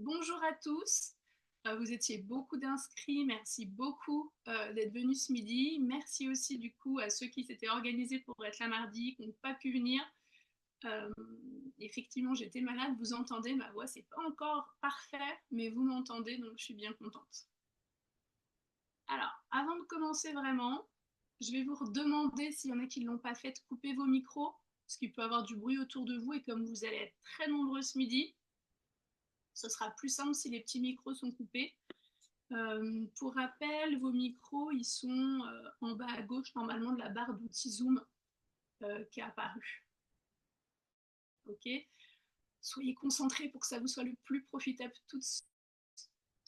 Bonjour à tous. Vous étiez beaucoup d'inscrits. Merci beaucoup d'être venus ce midi. Merci aussi du coup à ceux qui s'étaient organisés pour être là mardi, qui n'ont pas pu venir. Euh, Effectivement, j'étais malade. Vous entendez, ma voix, c'est pas encore parfait, mais vous m'entendez, donc je suis bien contente. Alors, avant de commencer vraiment, je vais vous redemander, s'il y en a qui ne l'ont pas fait, de couper vos micros, parce qu'il peut y avoir du bruit autour de vous, et comme vous allez être très nombreux ce midi, ce sera plus simple si les petits micros sont coupés. Pour rappel, vos micros, ils sont en bas à gauche, normalement, de la barre d'outils Zoom qui est apparue. Ok. Soyez concentrés pour que ça vous soit le plus profitable, tout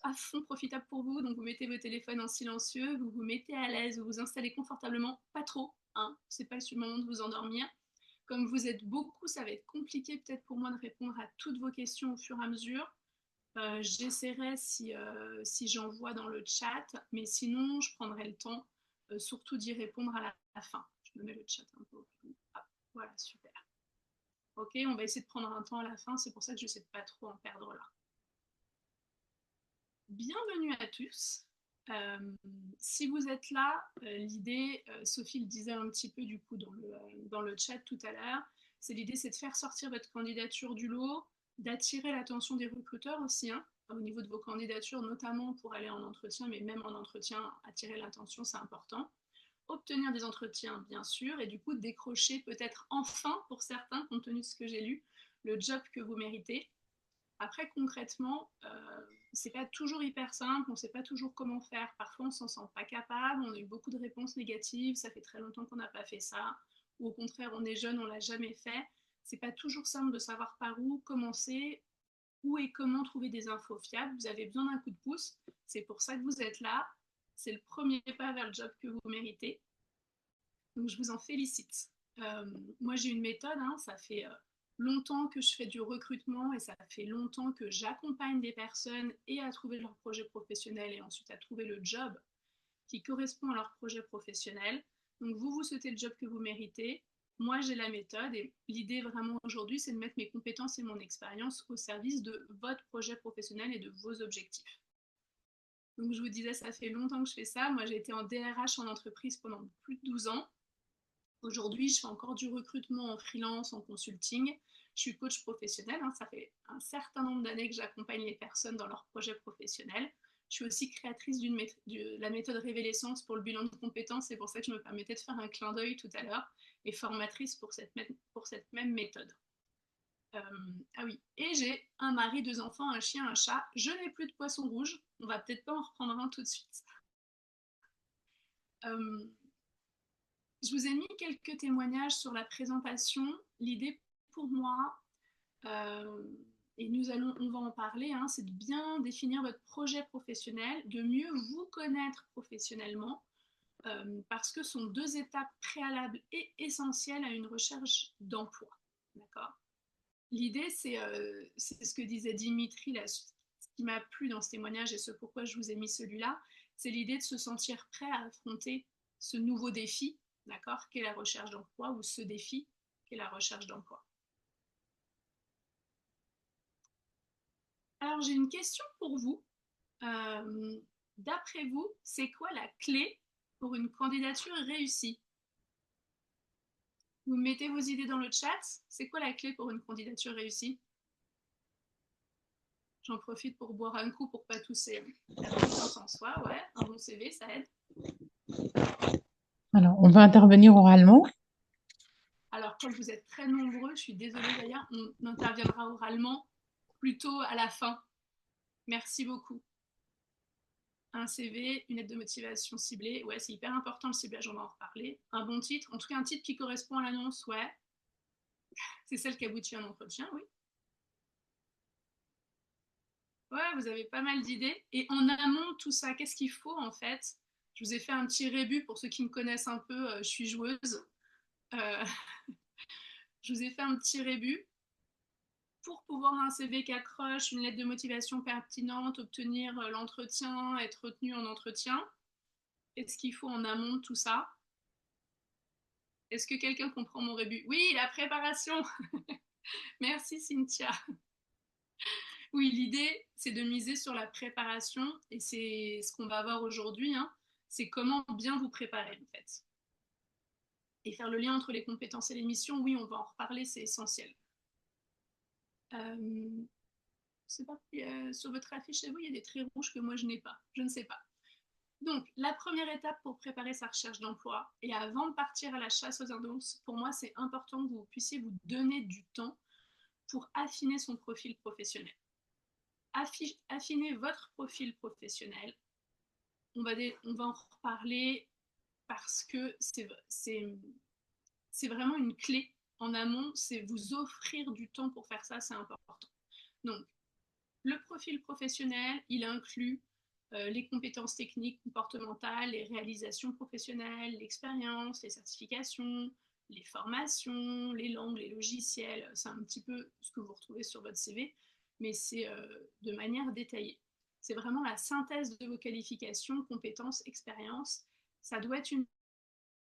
à fond profitable pour vous. Donc, vous mettez vos téléphones en silencieux, vous vous mettez à l'aise, vous vous installez confortablement, pas trop, hein, c'est pas le moment de vous endormir. Comme vous êtes beaucoup, ça va être compliqué peut-être pour moi de répondre à toutes vos questions au fur et à mesure. J'essaierai si j'en vois dans le chat, mais sinon, je prendrai le temps surtout d'y répondre à la fin. Je me mets le chat un peu au plus. Ah, voilà, super. Ok, on va essayer de prendre un temps à la fin, c'est pour ça que je ne sais pas trop en perdre là. Bienvenue à tous. Euh, Si vous êtes là, l'idée, Sophie le disait un petit peu du coup dans le chat tout à l'heure, l'idée c'est de faire sortir votre candidature du lot, d'attirer l'attention des recruteurs aussi, hein, au niveau de vos candidatures, notamment pour aller en entretien, mais même en entretien, attirer l'attention, c'est important. Obtenir des entretiens, bien sûr, et du coup décrocher peut-être enfin, pour certains, compte tenu de ce que j'ai lu, le job que vous méritez. Après, concrètement, c'est pas toujours hyper simple, on sait pas toujours comment faire. Parfois, on s'en sent pas capable, on a eu beaucoup de réponses négatives, ça fait très longtemps qu'on n'a pas fait ça, ou au contraire, on est jeune, on l'a jamais fait. C'est pas toujours simple de savoir par où commencer, où et comment trouver des infos fiables. Vous avez besoin d'un coup de pouce, c'est pour ça que vous êtes là. C'est le premier pas vers le job que vous méritez. Donc, je vous en félicite. Euh, Moi, j'ai une méthode, hein, ça fait longtemps que je fais du recrutement et ça fait longtemps que j'accompagne des personnes et à trouver leur projet professionnel et ensuite à trouver le job qui correspond à leur projet professionnel. Donc, vous souhaitez le job que vous méritez. Moi, j'ai la méthode et l'idée vraiment aujourd'hui, c'est de mettre mes compétences et mon expérience au service de votre projet professionnel et de vos objectifs. Donc, je vous disais, ça fait longtemps que je fais ça. Moi, j'ai été en DRH en entreprise pendant plus de 12 ans. Aujourd'hui, je fais encore du recrutement en freelance, en consulting. Je suis coach professionnel, hein, ça fait un certain nombre d'années que j'accompagne les personnes dans leurs projets professionnels. Je suis aussi créatrice de la méthode Révélessence pour le bilan de compétences, c'est pour ça que je me permettais de faire un clin d'œil tout à l'heure, et formatrice pour cette même méthode. Euh, ah oui, et j'ai un mari, 2 enfants, un chien, un chat. Je n'ai plus de poisson rouge, on va peut-être pas en reprendre un tout de suite. Euh, Je vous ai mis quelques témoignages sur la présentation. L'idée pour moi, euh, et on va en parler, hein, c'est de bien définir votre projet professionnel, de mieux vous connaître professionnellement, parce que ce sont 2 étapes préalables et essentielles à une recherche d'emploi. D'accord. L'idée, c'est ce que disait Dimitri, là, ce qui m'a plu dans ce témoignage et ce pourquoi je vous ai mis celui-là, c'est l'idée de se sentir prêt à affronter ce nouveau défi, d'accord, qu'est la recherche d'emploi, ou ce défi qu'est la recherche d'emploi. Alors, j'ai une question pour vous. D'après vous, c'est quoi la clé pour une candidature réussie? Vous mettez vos idées dans le chat. C'est quoi la clé pour une candidature réussie? J'en profite pour boire un coup pour pas tousser. La confiance en soi, ouais, un bon CV, ça aide. Alors, on va intervenir oralement. Alors, comme vous êtes très nombreux, je suis désolée d'ailleurs, on interviendra oralement plutôt à la fin. Merci beaucoup. Un CV, une lettre de motivation ciblée, ouais, c'est hyper important le ciblage, on va en reparler. Un bon titre, en tout cas un titre qui correspond à l'annonce, ouais, c'est celle qui aboutit à un entretien, oui. Ouais, vous avez pas mal d'idées. Et en amont de tout ça, qu'est-ce qu'il faut en fait? Je vous ai fait un petit rébut pour ceux qui me connaissent un peu, je suis joueuse. Euh, je vous ai fait un petit rébut pour pouvoir un CV qui accroche, une lettre de motivation pertinente, obtenir l'entretien, être retenu en entretien. Qu'est-ce qu'il faut en amont de tout ça? Est-ce que quelqu'un comprend mon rébut? Oui, la préparation. Merci Cynthia. Oui, l'idée, c'est de miser sur la préparation et c'est ce qu'on va voir aujourd'hui, hein, c'est comment bien vous préparer en fait. Et faire le lien entre les compétences et les missions, oui, on va en reparler, c'est essentiel. C'est pas, sur votre affiche, vous, il y a des traits rouges que moi je n'ai pas, je ne sais pas. Donc, la première étape pour préparer sa recherche d'emploi, et avant de partir à la chasse aux annonces, pour moi, c'est important que vous puissiez vous donner du temps pour affiner son profil professionnel. Affiner votre profil professionnel, on va en reparler parce que c'est vraiment une clé en amont, c'est vous offrir du temps pour faire ça, c'est important. Donc, le profil professionnel, il inclut les compétences techniques, comportementales, les réalisations professionnelles, l'expérience, les certifications, les formations, les langues, les logiciels. C'est un petit peu ce que vous retrouvez sur votre CV, mais c'est de manière détaillée. C'est vraiment la synthèse de vos qualifications, compétences, expériences. Ça doit être une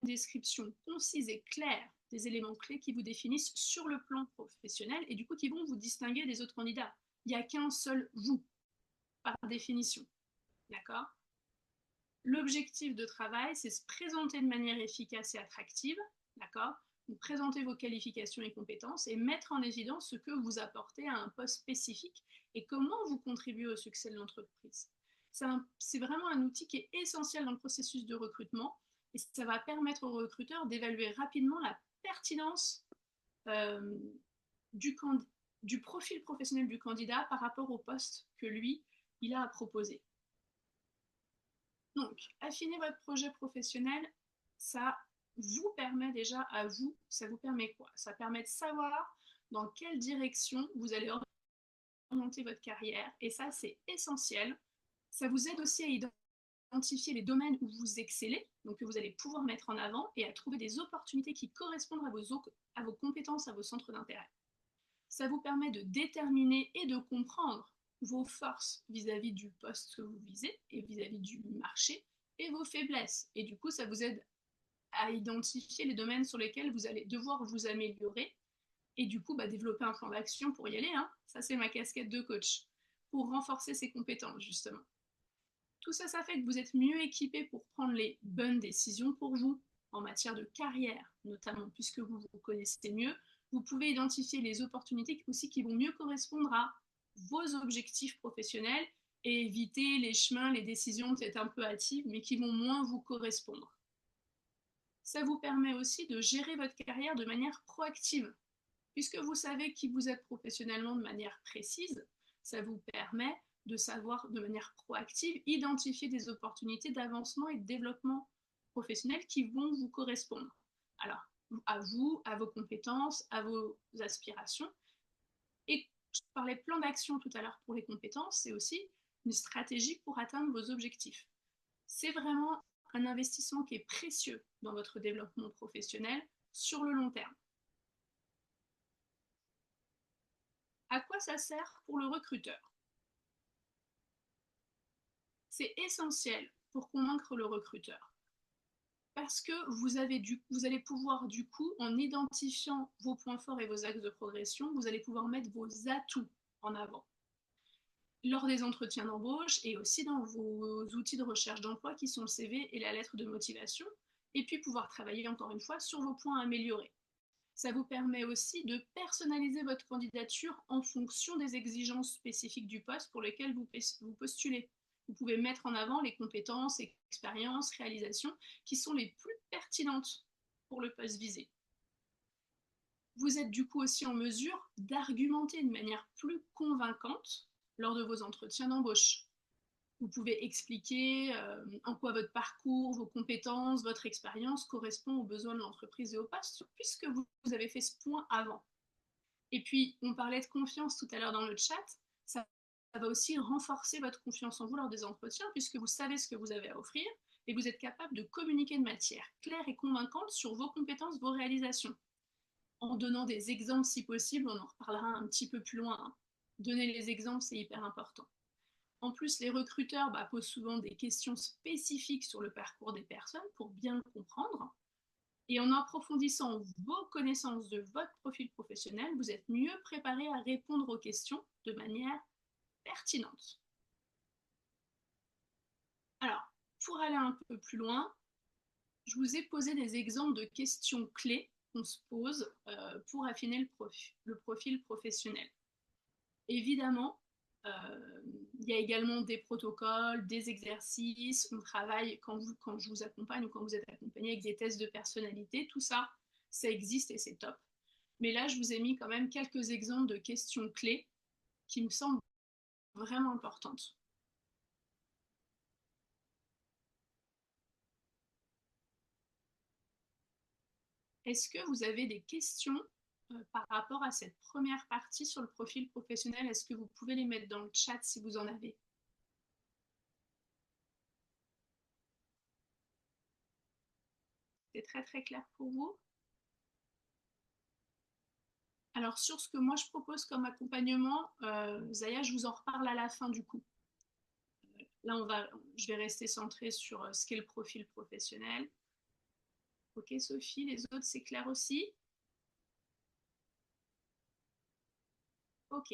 description concise et claire des éléments clés qui vous définissent sur le plan professionnel et du coup qui vont vous distinguer des autres candidats. Il n'y a qu'un seul vous, par définition. D'accord? L'objectif de travail, c'est se présenter de manière efficace et attractive. D'accord? Vous présentez vos qualifications et compétences et mettre en évidence ce que vous apportez à un poste spécifique et comment vous contribuez au succès de l'entreprise. C'est vraiment un outil qui est essentiel dans le processus de recrutement et ça va permettre aux recruteurs d'évaluer rapidement la pertinence euh, du profil professionnel du candidat par rapport au poste que lui, il a à proposer. Donc, affiner votre projet professionnel, ça vous permet déjà à vous, ça vous permet quoi? Ça permet de savoir dans quelle direction vous allez orienter votre carrière et ça, c'est essentiel. Ça vous aide aussi à identifier les domaines où vous excellez, donc que vous allez pouvoir mettre en avant et à trouver des opportunités qui correspondent à vos compétences, à vos centres d'intérêt. Ça vous permet de déterminer et de comprendre vos forces vis-à-vis du poste que vous visez et vis-à-vis du marché et vos faiblesses. Et du coup, ça vous aide à identifier les domaines sur lesquels vous allez devoir vous améliorer et du coup, développer un plan d'action pour y aller. Hein. Ça, c'est ma casquette de coach pour renforcer ses compétences, justement. Tout ça, ça fait que vous êtes mieux équipé pour prendre les bonnes décisions pour vous en matière de carrière, notamment puisque vous vous connaissez mieux. Vous pouvez identifier les opportunités aussi qui vont mieux correspondre à vos objectifs professionnels et éviter les chemins, les décisions peut-être un peu hâtives, mais qui vont moins vous correspondre. Ça vous permet aussi de gérer votre carrière de manière proactive. Puisque vous savez qui vous êtes professionnellement de manière précise, ça vous permet de savoir de manière proactive identifier des opportunités d'avancement et de développement professionnel qui vont vous correspondre. Alors, à vous, à vos compétences, à vos aspirations. Et je parlais plan d'action tout à l'heure pour les compétences, c'est aussi une stratégie pour atteindre vos objectifs. C'est vraiment un investissement qui est précieux dans votre développement professionnel sur le long terme. À quoi ça sert pour le recruteur? C'est essentiel pour convaincre le recruteur. Parce que vous allez pouvoir, du coup, en identifiant vos points forts et vos axes de progression, vous allez pouvoir mettre vos atouts en avant lors des entretiens d'embauche et aussi dans vos outils de recherche d'emploi qui sont le CV et la lettre de motivation, et puis pouvoir travailler encore une fois sur vos points à améliorer. Ça vous permet aussi de personnaliser votre candidature en fonction des exigences spécifiques du poste pour lequel vous postulez. Vous pouvez mettre en avant les compétences, expériences, réalisations qui sont les plus pertinentes pour le poste visé. Vous êtes du coup aussi en mesure d'argumenter de manière plus convaincante lors de vos entretiens d'embauche. Vous pouvez expliquer en quoi votre parcours, vos compétences, votre expérience correspond aux besoins de l'entreprise et au poste, puisque vous avez fait ce point avant. Et puis, on parlait de confiance tout à l'heure dans le chat, ça va aussi renforcer votre confiance en vous lors des entretiens, puisque vous savez ce que vous avez à offrir et vous êtes capable de communiquer de manière claire et convaincante sur vos compétences, vos réalisations. En donnant des exemples si possible, on en reparlera un petit peu plus loin. Hein. Donner les exemples, c'est hyper important. En plus, les recruteurs posent souvent des questions spécifiques sur le parcours des personnes pour bien le comprendre. Et en approfondissant vos connaissances de votre profil professionnel, vous êtes mieux préparé à répondre aux questions de manière pertinentes. Alors, pour aller un peu plus loin, je vous ai posé des exemples de questions clés qu'on se pose pour affiner le profil professionnel. Évidemment, il y a également des protocoles, des exercices, on travaille quand je vous accompagne ou quand vous êtes accompagné avec des tests de personnalité, tout ça, ça existe et c'est top. Mais là, je vous ai mis quand même quelques exemples de questions clés qui me semblent vraiment importantes. Est-ce que vous avez des questions par rapport à cette première partie sur le profil professionnel? Est-ce que vous pouvez les mettre dans le chat si vous en avez? C'est très très clair pour vous? Alors sur ce que moi je propose comme accompagnement, Zaya, je vous en reparle à la fin du coup. Là, je vais rester centrée sur ce qu'est le profil professionnel. Ok Sophie, les autres c'est clair aussi? Ok.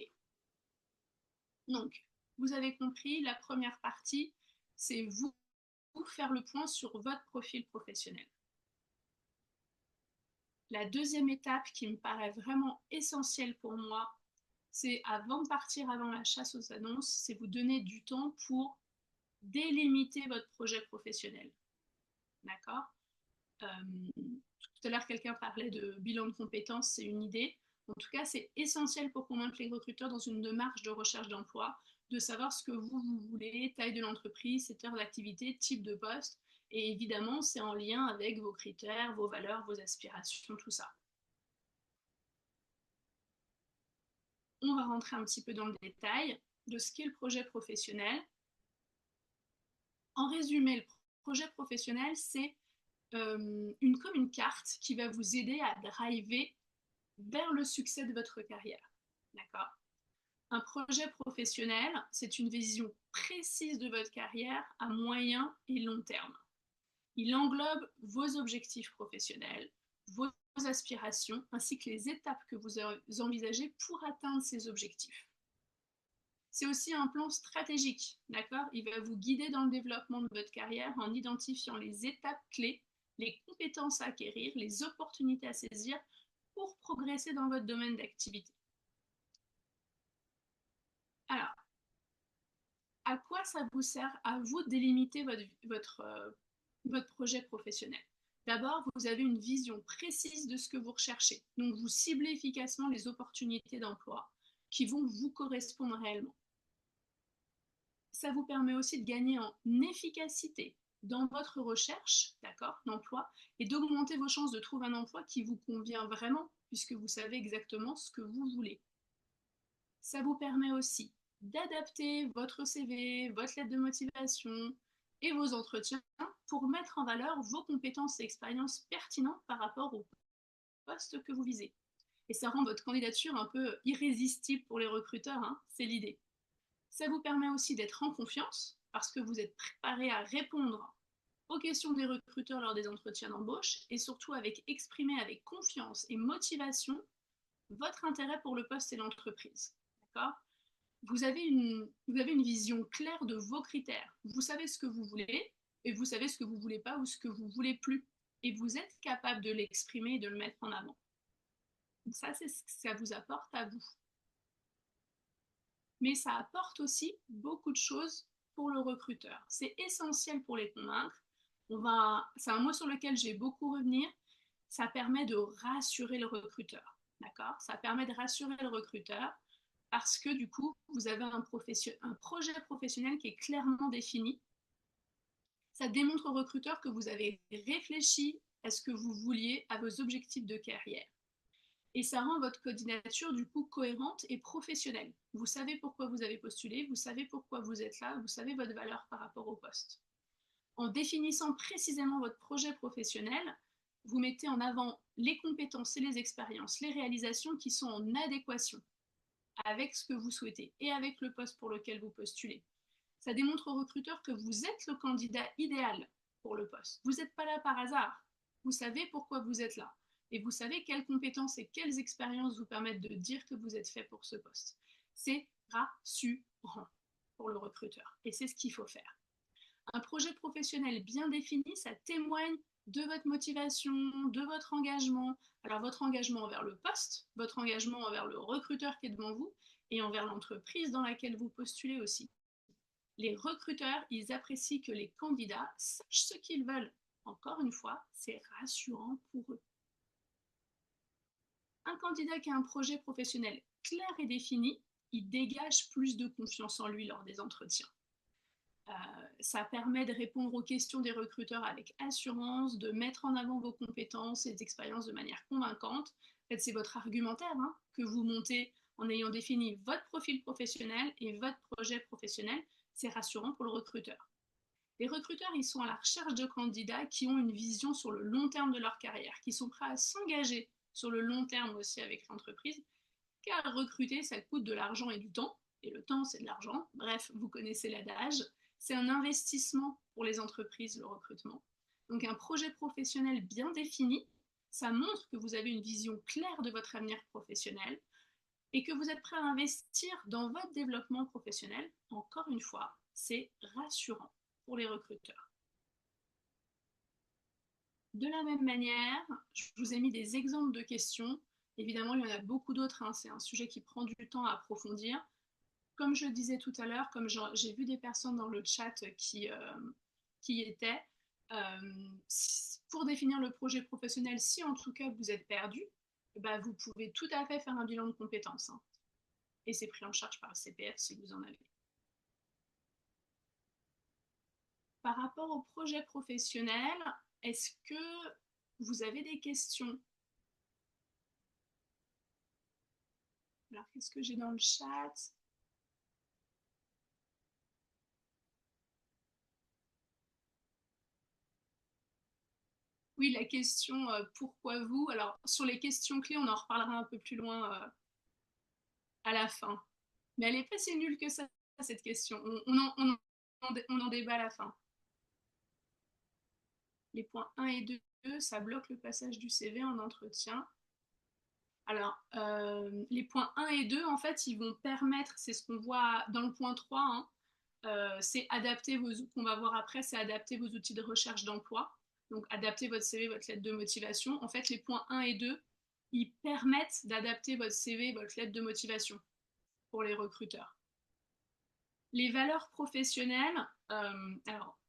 Donc, vous avez compris, la première partie, c'est vous faire le point sur votre profil professionnel. La deuxième étape qui me paraît vraiment essentielle pour moi, c'est avant de partir avant la chasse aux annonces, c'est vous donner du temps pour délimiter votre projet professionnel. D'accord? Tout à l'heure, quelqu'un parlait de bilan de compétences, c'est une idée. En tout cas, c'est essentiel pour convaincre les recruteurs dans une démarche de recherche d'emploi, de savoir ce que vous voulez, taille de l'entreprise, secteur d'activité, type de poste. Et évidemment, c'est en lien avec vos critères, vos valeurs, vos aspirations, tout ça. On va rentrer un petit peu dans le détail de ce qu'est le projet professionnel. En résumé, le projet professionnel, c'est comme une carte qui va vous aider à driver vers le succès de votre carrière. D'accord? Un projet professionnel, c'est une vision précise de votre carrière à moyen et long terme. Il englobe vos objectifs professionnels, vos aspirations, ainsi que les étapes que vous envisagez pour atteindre ces objectifs. C'est aussi un plan stratégique, d'accord? Il va vous guider dans le développement de votre carrière en identifiant les étapes clés, les compétences à acquérir, les opportunités à saisir pour progresser dans votre domaine d'activité. Alors, à quoi ça vous sert à vous de délimiter votre projet professionnel? D'abord, vous avez une vision précise de ce que vous recherchez. Donc, vous ciblez efficacement les opportunités d'emploi qui vont vous correspondre réellement. Ça vous permet aussi de gagner en efficacité dans votre recherche, d'accord, d'emploi, et d'augmenter vos chances de trouver un emploi qui vous convient vraiment, puisque vous savez exactement ce que vous voulez. Ça vous permet aussi d'adapter votre CV, votre lettre de motivation et vos entretiens pour mettre en valeur vos compétences et expériences pertinentes par rapport au poste que vous visez. Et ça rend votre candidature un peu irrésistible pour les recruteurs, hein, c'est l'idée. Ça vous permet aussi d'être en confiance parce que vous êtes préparé à répondre aux questions des recruteurs lors des entretiens d'embauche et surtout avec exprimer avec confiance et motivation votre intérêt pour le poste et l'entreprise. D'accord? Vous avez une vision claire de vos critères. Vous savez ce que vous voulez et vous savez ce que vous ne voulez pas ou ce que vous ne voulez plus. Et vous êtes capable de l'exprimer et de le mettre en avant. Donc ça, c'est ce que ça vous apporte à vous. Mais ça apporte aussi beaucoup de choses pour le recruteur. C'est essentiel pour les convaincre. C'est un mot sur lequel je vais beaucoup revenir. Ça permet de rassurer le recruteur. D'accord? Ça permet de rassurer le recruteur parce que du coup, vous avez un projet professionnel qui est clairement défini. Ça démontre au recruteur que vous avez réfléchi à ce que vous vouliez, à vos objectifs de carrière. Et ça rend votre candidature du coup cohérente et professionnelle. Vous savez pourquoi vous avez postulé, vous savez pourquoi vous êtes là, vous savez votre valeur par rapport au poste. En définissant précisément votre projet professionnel, vous mettez en avant les compétences et les expériences, les réalisations qui sont en adéquation avec ce que vous souhaitez et avec le poste pour lequel vous postulez. Ça démontre au recruteur que vous êtes le candidat idéal pour le poste. Vous n'êtes pas là par hasard. Vous savez pourquoi vous êtes là. Et vous savez quelles compétences et quelles expériences vous permettent de dire que vous êtes fait pour ce poste. C'est rassurant pour le recruteur. Et c'est ce qu'il faut faire. Un projet professionnel bien défini, ça témoigne de votre motivation, de votre engagement. Alors votre engagement envers le poste, votre engagement envers le recruteur qui est devant vous et envers l'entreprise dans laquelle vous postulez aussi. Les recruteurs, ils apprécient que les candidats sachent ce qu'ils veulent. Encore une fois, c'est rassurant pour eux. Un candidat qui a un projet professionnel clair et défini, il dégage plus de confiance en lui lors des entretiens. Ça permet de répondre aux questions des recruteurs avec assurance, de mettre en avant vos compétences et expériences de manière convaincante. En fait, c'est votre argumentaire que vous montez en ayant défini votre profil professionnel et votre projet professionnel. C'est rassurant pour le recruteur. Les recruteurs, ils sont à la recherche de candidats qui ont une vision sur le long terme de leur carrière, qui sont prêts à s'engager sur le long terme aussi avec l'entreprise, car recruter, ça coûte de l'argent et du temps, et le temps, c'est de l'argent. Bref, vous connaissez l'adage. C'est un investissement pour les entreprises, le recrutement. Donc un projet professionnel bien défini, ça montre que vous avez une vision claire de votre avenir professionnel et que vous êtes prêt à investir dans votre développement professionnel. Encore une fois, c'est rassurant pour les recruteurs. De la même manière, je vous ai mis des exemples de questions. Évidemment, il y en a beaucoup d'autres. C'est un sujet qui prend du temps à approfondir. Comme je disais tout à l'heure, comme j'ai vu des personnes dans le chat qui étaient, pour définir le projet professionnel, si en tout cas vous êtes perdu, vous pouvez tout à fait faire un bilan de compétences. Et c'est pris en charge par le CPF si vous en avez. Par rapport au projet professionnel, est-ce que vous avez des questions? Alors, qu'est-ce que j'ai dans le chat? Oui, la question pourquoi vous? Alors, sur les questions clés, on en reparlera un peu plus loin à la fin. Mais elle n'est pas si nulle que ça, cette question. On en débat à la fin. Les points 1 et 2, ça bloque le passage du CV en entretien. Alors, les points 1 et 2, en fait, ils vont permettre, c'est ce qu'on voit dans le point 3, c'est adapter qu'on va voir après, c'est adapter vos outils de recherche d'emploi. Donc, adapter votre CV, votre lettre de motivation. En fait, les points 1 et 2, ils permettent d'adapter votre CV, votre lettre de motivation pour les recruteurs. Les valeurs professionnelles, alors,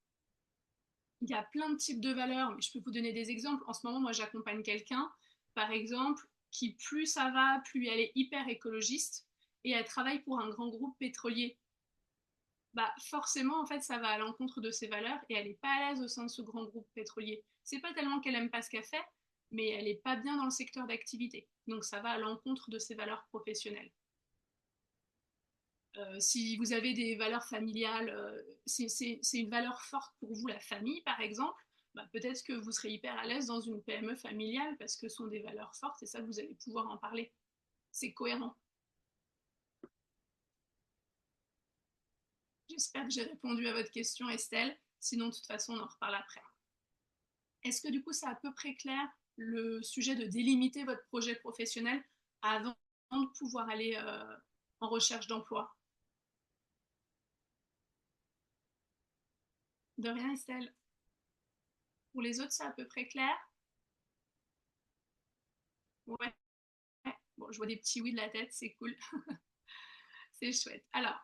il y a plein de types de valeurs, mais je peux vous donner des exemples. En ce moment, moi, j'accompagne quelqu'un, par exemple, qui plus ça va, plus elle est hyper écologiste et elle travaille pour un grand groupe pétrolier. Forcément, en fait, ça va à l'encontre de ses valeurs et elle n'est pas à l'aise au sein de ce grand groupe pétrolier. C'est pas tellement qu'elle aime pas ce qu'elle fait, mais elle n'est pas bien dans le secteur d'activité. Donc, ça va à l'encontre de ses valeurs professionnelles. Si vous avez des valeurs familiales, c'est une valeur forte pour vous, la famille, par exemple, peut-être que vous serez hyper à l'aise dans une PME familiale parce que ce sont des valeurs fortes et ça, vous allez pouvoir en parler. C'est cohérent. J'espère que j'ai répondu à votre question, Estelle. Sinon, de toute façon, on en reparle après. Est-ce que du coup, c'est à peu près clair le sujet de délimiter votre projet professionnel avant de pouvoir aller en recherche d'emploi? De rien, Estelle. Pour les autres, c'est à peu près clair? Ouais. Bon, je vois des petits oui de la tête, c'est cool. C'est chouette. Alors,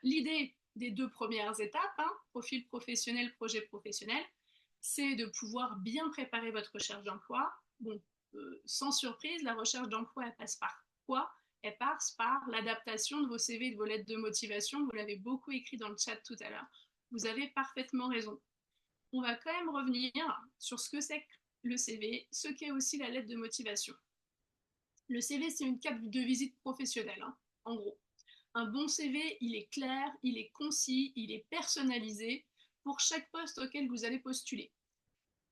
l'idée des 2 premières étapes, profil professionnel, projet professionnel, c'est de pouvoir bien préparer votre recherche d'emploi. Bon, sans surprise, la recherche d'emploi, elle passe par quoi? Elle passe par l'adaptation de vos CV et de vos lettres de motivation. Vous l'avez beaucoup écrit dans le chat tout à l'heure. Vous avez parfaitement raison. On va quand même revenir sur ce que c'est que le CV, ce qu'est aussi la lettre de motivation. Le CV, c'est une carte de visite professionnelle, en gros. Un bon CV, il est clair, il est concis, il est personnalisé pour chaque poste auquel vous allez postuler.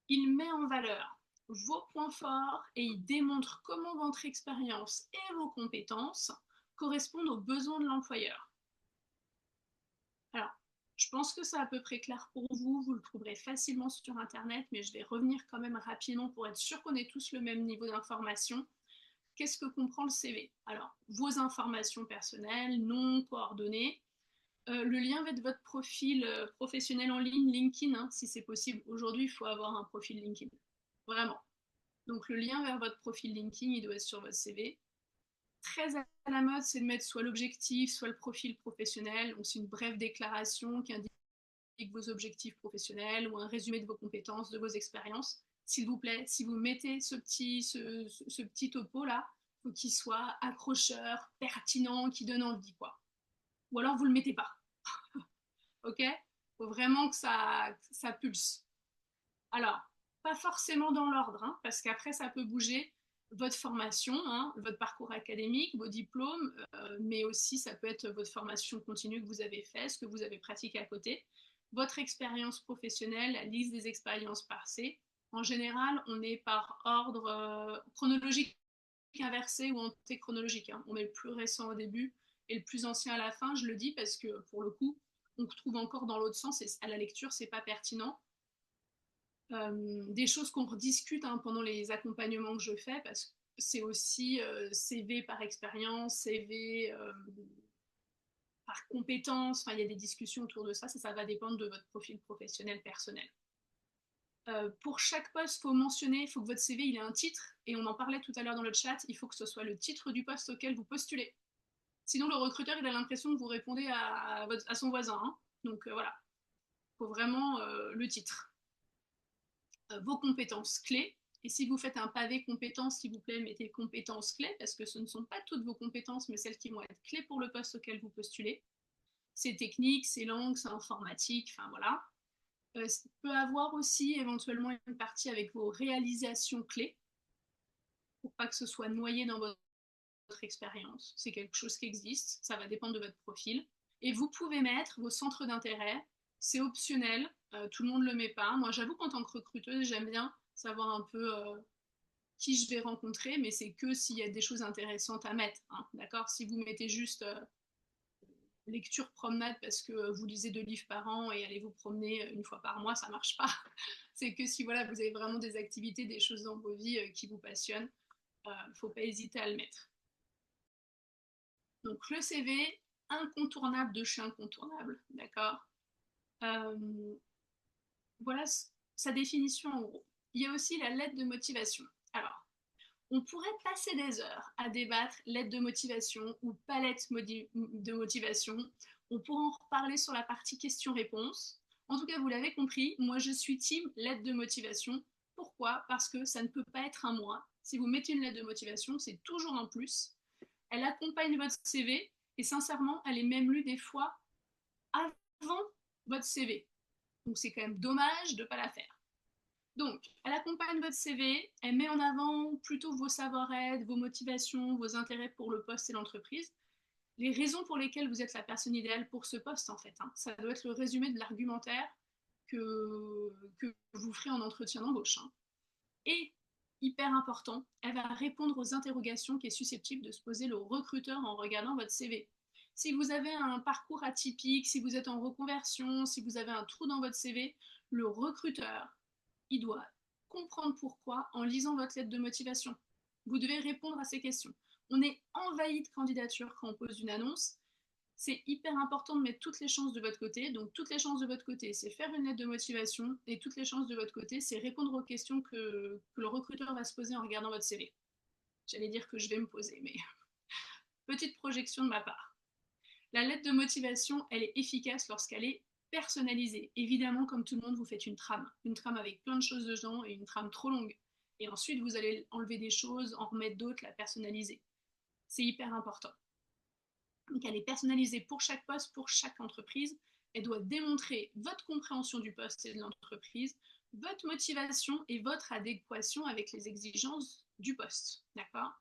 Il met en valeur vos points forts et il démontre comment votre expérience et vos compétences correspondent aux besoins de l'employeur. Alors, je pense que c'est à peu près clair pour vous, vous le trouverez facilement sur Internet, mais je vais revenir quand même rapidement pour être sûr qu'on ait tous le même niveau d'information. qu'est-ce que comprend le CV? Alors, vos informations personnelles, nom, coordonnées, le lien avec votre profil professionnel en ligne, LinkedIn, hein, si c'est possible. Aujourd'hui, il faut avoir un profil LinkedIn. Vraiment. Donc, le lien vers votre profil LinkedIn, il doit être sur votre CV. Très à la mode, c'est de mettre soit l'objectif, soit le profil professionnel. Donc, c'est une brève déclaration qui indique vos objectifs professionnels ou un résumé de vos compétences, de vos expériences. S'il vous plaît, si vous mettez ce petit topo-là, il faut qu'il soit accrocheur, pertinent, qui donne envie, quoi. Ou alors, vous ne le mettez pas. Ok? Il faut vraiment que ça pulse. Alors, pas forcément dans l'ordre, hein, parce qu'après, ça peut bouger votre formation, hein, votre parcours académique, vos diplômes, mais aussi ça peut être votre formation continue que vous avez fait, ce que vous avez pratiqué à côté, votre expérience professionnelle, la liste des expériences passées. En général, on est par ordre chronologique inversé ou antéchronologique. Hein. On met le plus récent au début et le plus ancien à la fin. Je le dis parce que pour le coup, on retrouve encore dans l'autre sens et à la lecture, c'est pas pertinent. Des choses qu'on rediscute hein, pendant les accompagnements que je fais parce que c'est aussi CV par expérience, CV par compétence. Enfin, il y a des discussions autour de ça. Ça va dépendre de votre profil professionnel personnel. Pour chaque poste, il faut mentionner, il faut que votre CV il ait un titre, et on en parlait tout à l'heure dans le chat, il faut que ce soit le titre du poste auquel vous postulez. Sinon, le recruteur il a l'impression que vous répondez à son voisin. Hein. Donc voilà, il faut vraiment le titre. Vos compétences clés. Et si vous faites un pavé compétences, s'il vous plaît, mettez compétences clés, parce que ce ne sont pas toutes vos compétences, mais celles qui vont être clés pour le poste auquel vous postulez. C'est technique, c'est langue, c'est informatique, enfin voilà. Ça peut avoir aussi éventuellement une partie avec vos réalisations clés, pour pas que ce soit noyé dans votre expérience. C'est quelque chose qui existe, ça va dépendre de votre profil. Et vous pouvez mettre vos centres d'intérêt, c'est optionnel, tout le monde ne le met pas. Moi, j'avoue qu'en tant que recruteuse, j'aime bien savoir un peu qui je vais rencontrer, mais c'est que s'il y a des choses intéressantes à mettre. Hein, d'accord? Si vous mettez juste lecture promenade parce que vous lisez 2 livres par an et allez vous promener une fois par mois, ça marche pas. C'est que si voilà, vous avez vraiment des activités, des choses dans vos vies qui vous passionnent, faut pas hésiter à le mettre. Donc le CV, incontournable de chez incontournable, d'accord. Voilà sa définition en gros. Il y a aussi la lettre de motivation. Alors, on pourrait passer des heures à débattre lettre de motivation ou palette de motivation. On pourra en reparler sur la partie questions-réponses. En tout cas, vous l'avez compris, moi je suis team lettre de motivation. Pourquoi? Parce que ça ne peut pas être un moi. Si vous mettez une lettre de motivation, c'est toujours un plus. Elle accompagne votre CV et sincèrement, elle est même lue des fois avant votre CV. Donc c'est quand même dommage de ne pas la faire. Donc, elle accompagne votre CV, elle met en avant plutôt vos savoir-être, vos motivations, vos intérêts pour le poste et l'entreprise, les raisons pour lesquelles vous êtes la personne idéale pour ce poste en fait. Hein. Ça doit être le résumé de l'argumentaire que vous ferez en entretien d'embauche. Hein. Et, hyper important, elle va répondre aux interrogations qui est susceptible de se poser le recruteur en regardant votre CV. Si vous avez un parcours atypique, si vous êtes en reconversion, si vous avez un trou dans votre CV, le recruteur, il doit comprendre pourquoi en lisant votre lettre de motivation. Vous devez répondre à ces questions. On est envahi de candidatures quand on pose une annonce. C'est hyper important de mettre toutes les chances de votre côté. Donc, toutes les chances de votre côté, c'est faire une lettre de motivation. Et toutes les chances de votre côté, c'est répondre aux questions que le recruteur va se poser en regardant votre CV. J'allais dire que je vais me poser, mais petite projection de ma part. La lettre de motivation, elle est efficace lorsqu'elle est personnalisée. Évidemment, comme tout le monde, vous faites une trame avec plein de choses dedans et une trame trop longue. Et ensuite, vous allez enlever des choses, en remettre d'autres, la personnaliser. C'est hyper important. Donc, elle est personnalisée pour chaque poste, pour chaque entreprise. Elle doit démontrer votre compréhension du poste et de l'entreprise, votre motivation et votre adéquation avec les exigences du poste. D'accord?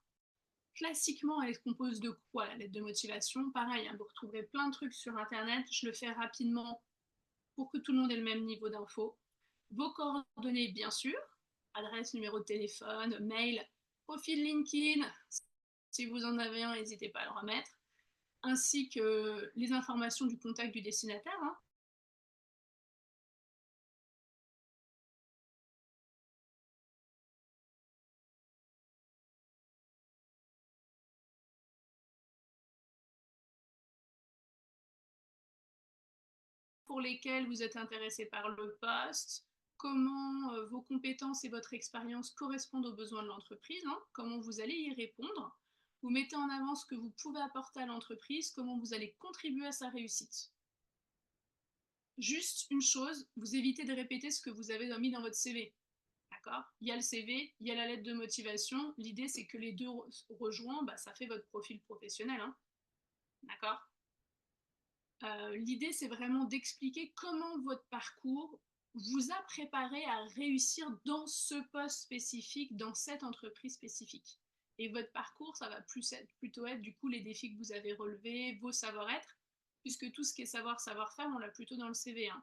Classiquement, elle se compose de quoi la lettre de motivation? Pareil, hein, vous retrouverez plein de trucs sur Internet. Je le fais rapidement pour que tout le monde ait le même niveau d'info. Vos coordonnées, bien sûr, adresse, numéro de téléphone, mail, profil LinkedIn, si vous en avez un, n'hésitez pas à le remettre, ainsi que les informations du contact du destinataire. Hein. pour lesquelles vous êtes intéressé par le poste, comment vos compétences et votre expérience correspondent aux besoins de l'entreprise, hein, comment vous allez y répondre. Vous mettez en avant ce que vous pouvez apporter à l'entreprise, comment vous allez contribuer à sa réussite. Juste une chose, vous évitez de répéter ce que vous avez mis dans votre CV. D'accord ? Il y a le CV, il y a la lettre de motivation. L'idée, c'est que les deux rejoints, bah, ça fait votre profil professionnel. Hein. D'accord ? L'idée, c'est vraiment d'expliquer comment votre parcours vous a préparé à réussir dans ce poste spécifique, dans cette entreprise spécifique. Et votre parcours, ça va plutôt être du coup les défis que vous avez relevés, vos savoir-être, puisque tout ce qui est savoir, savoir-faire, on l'a plutôt dans le CV. Hein.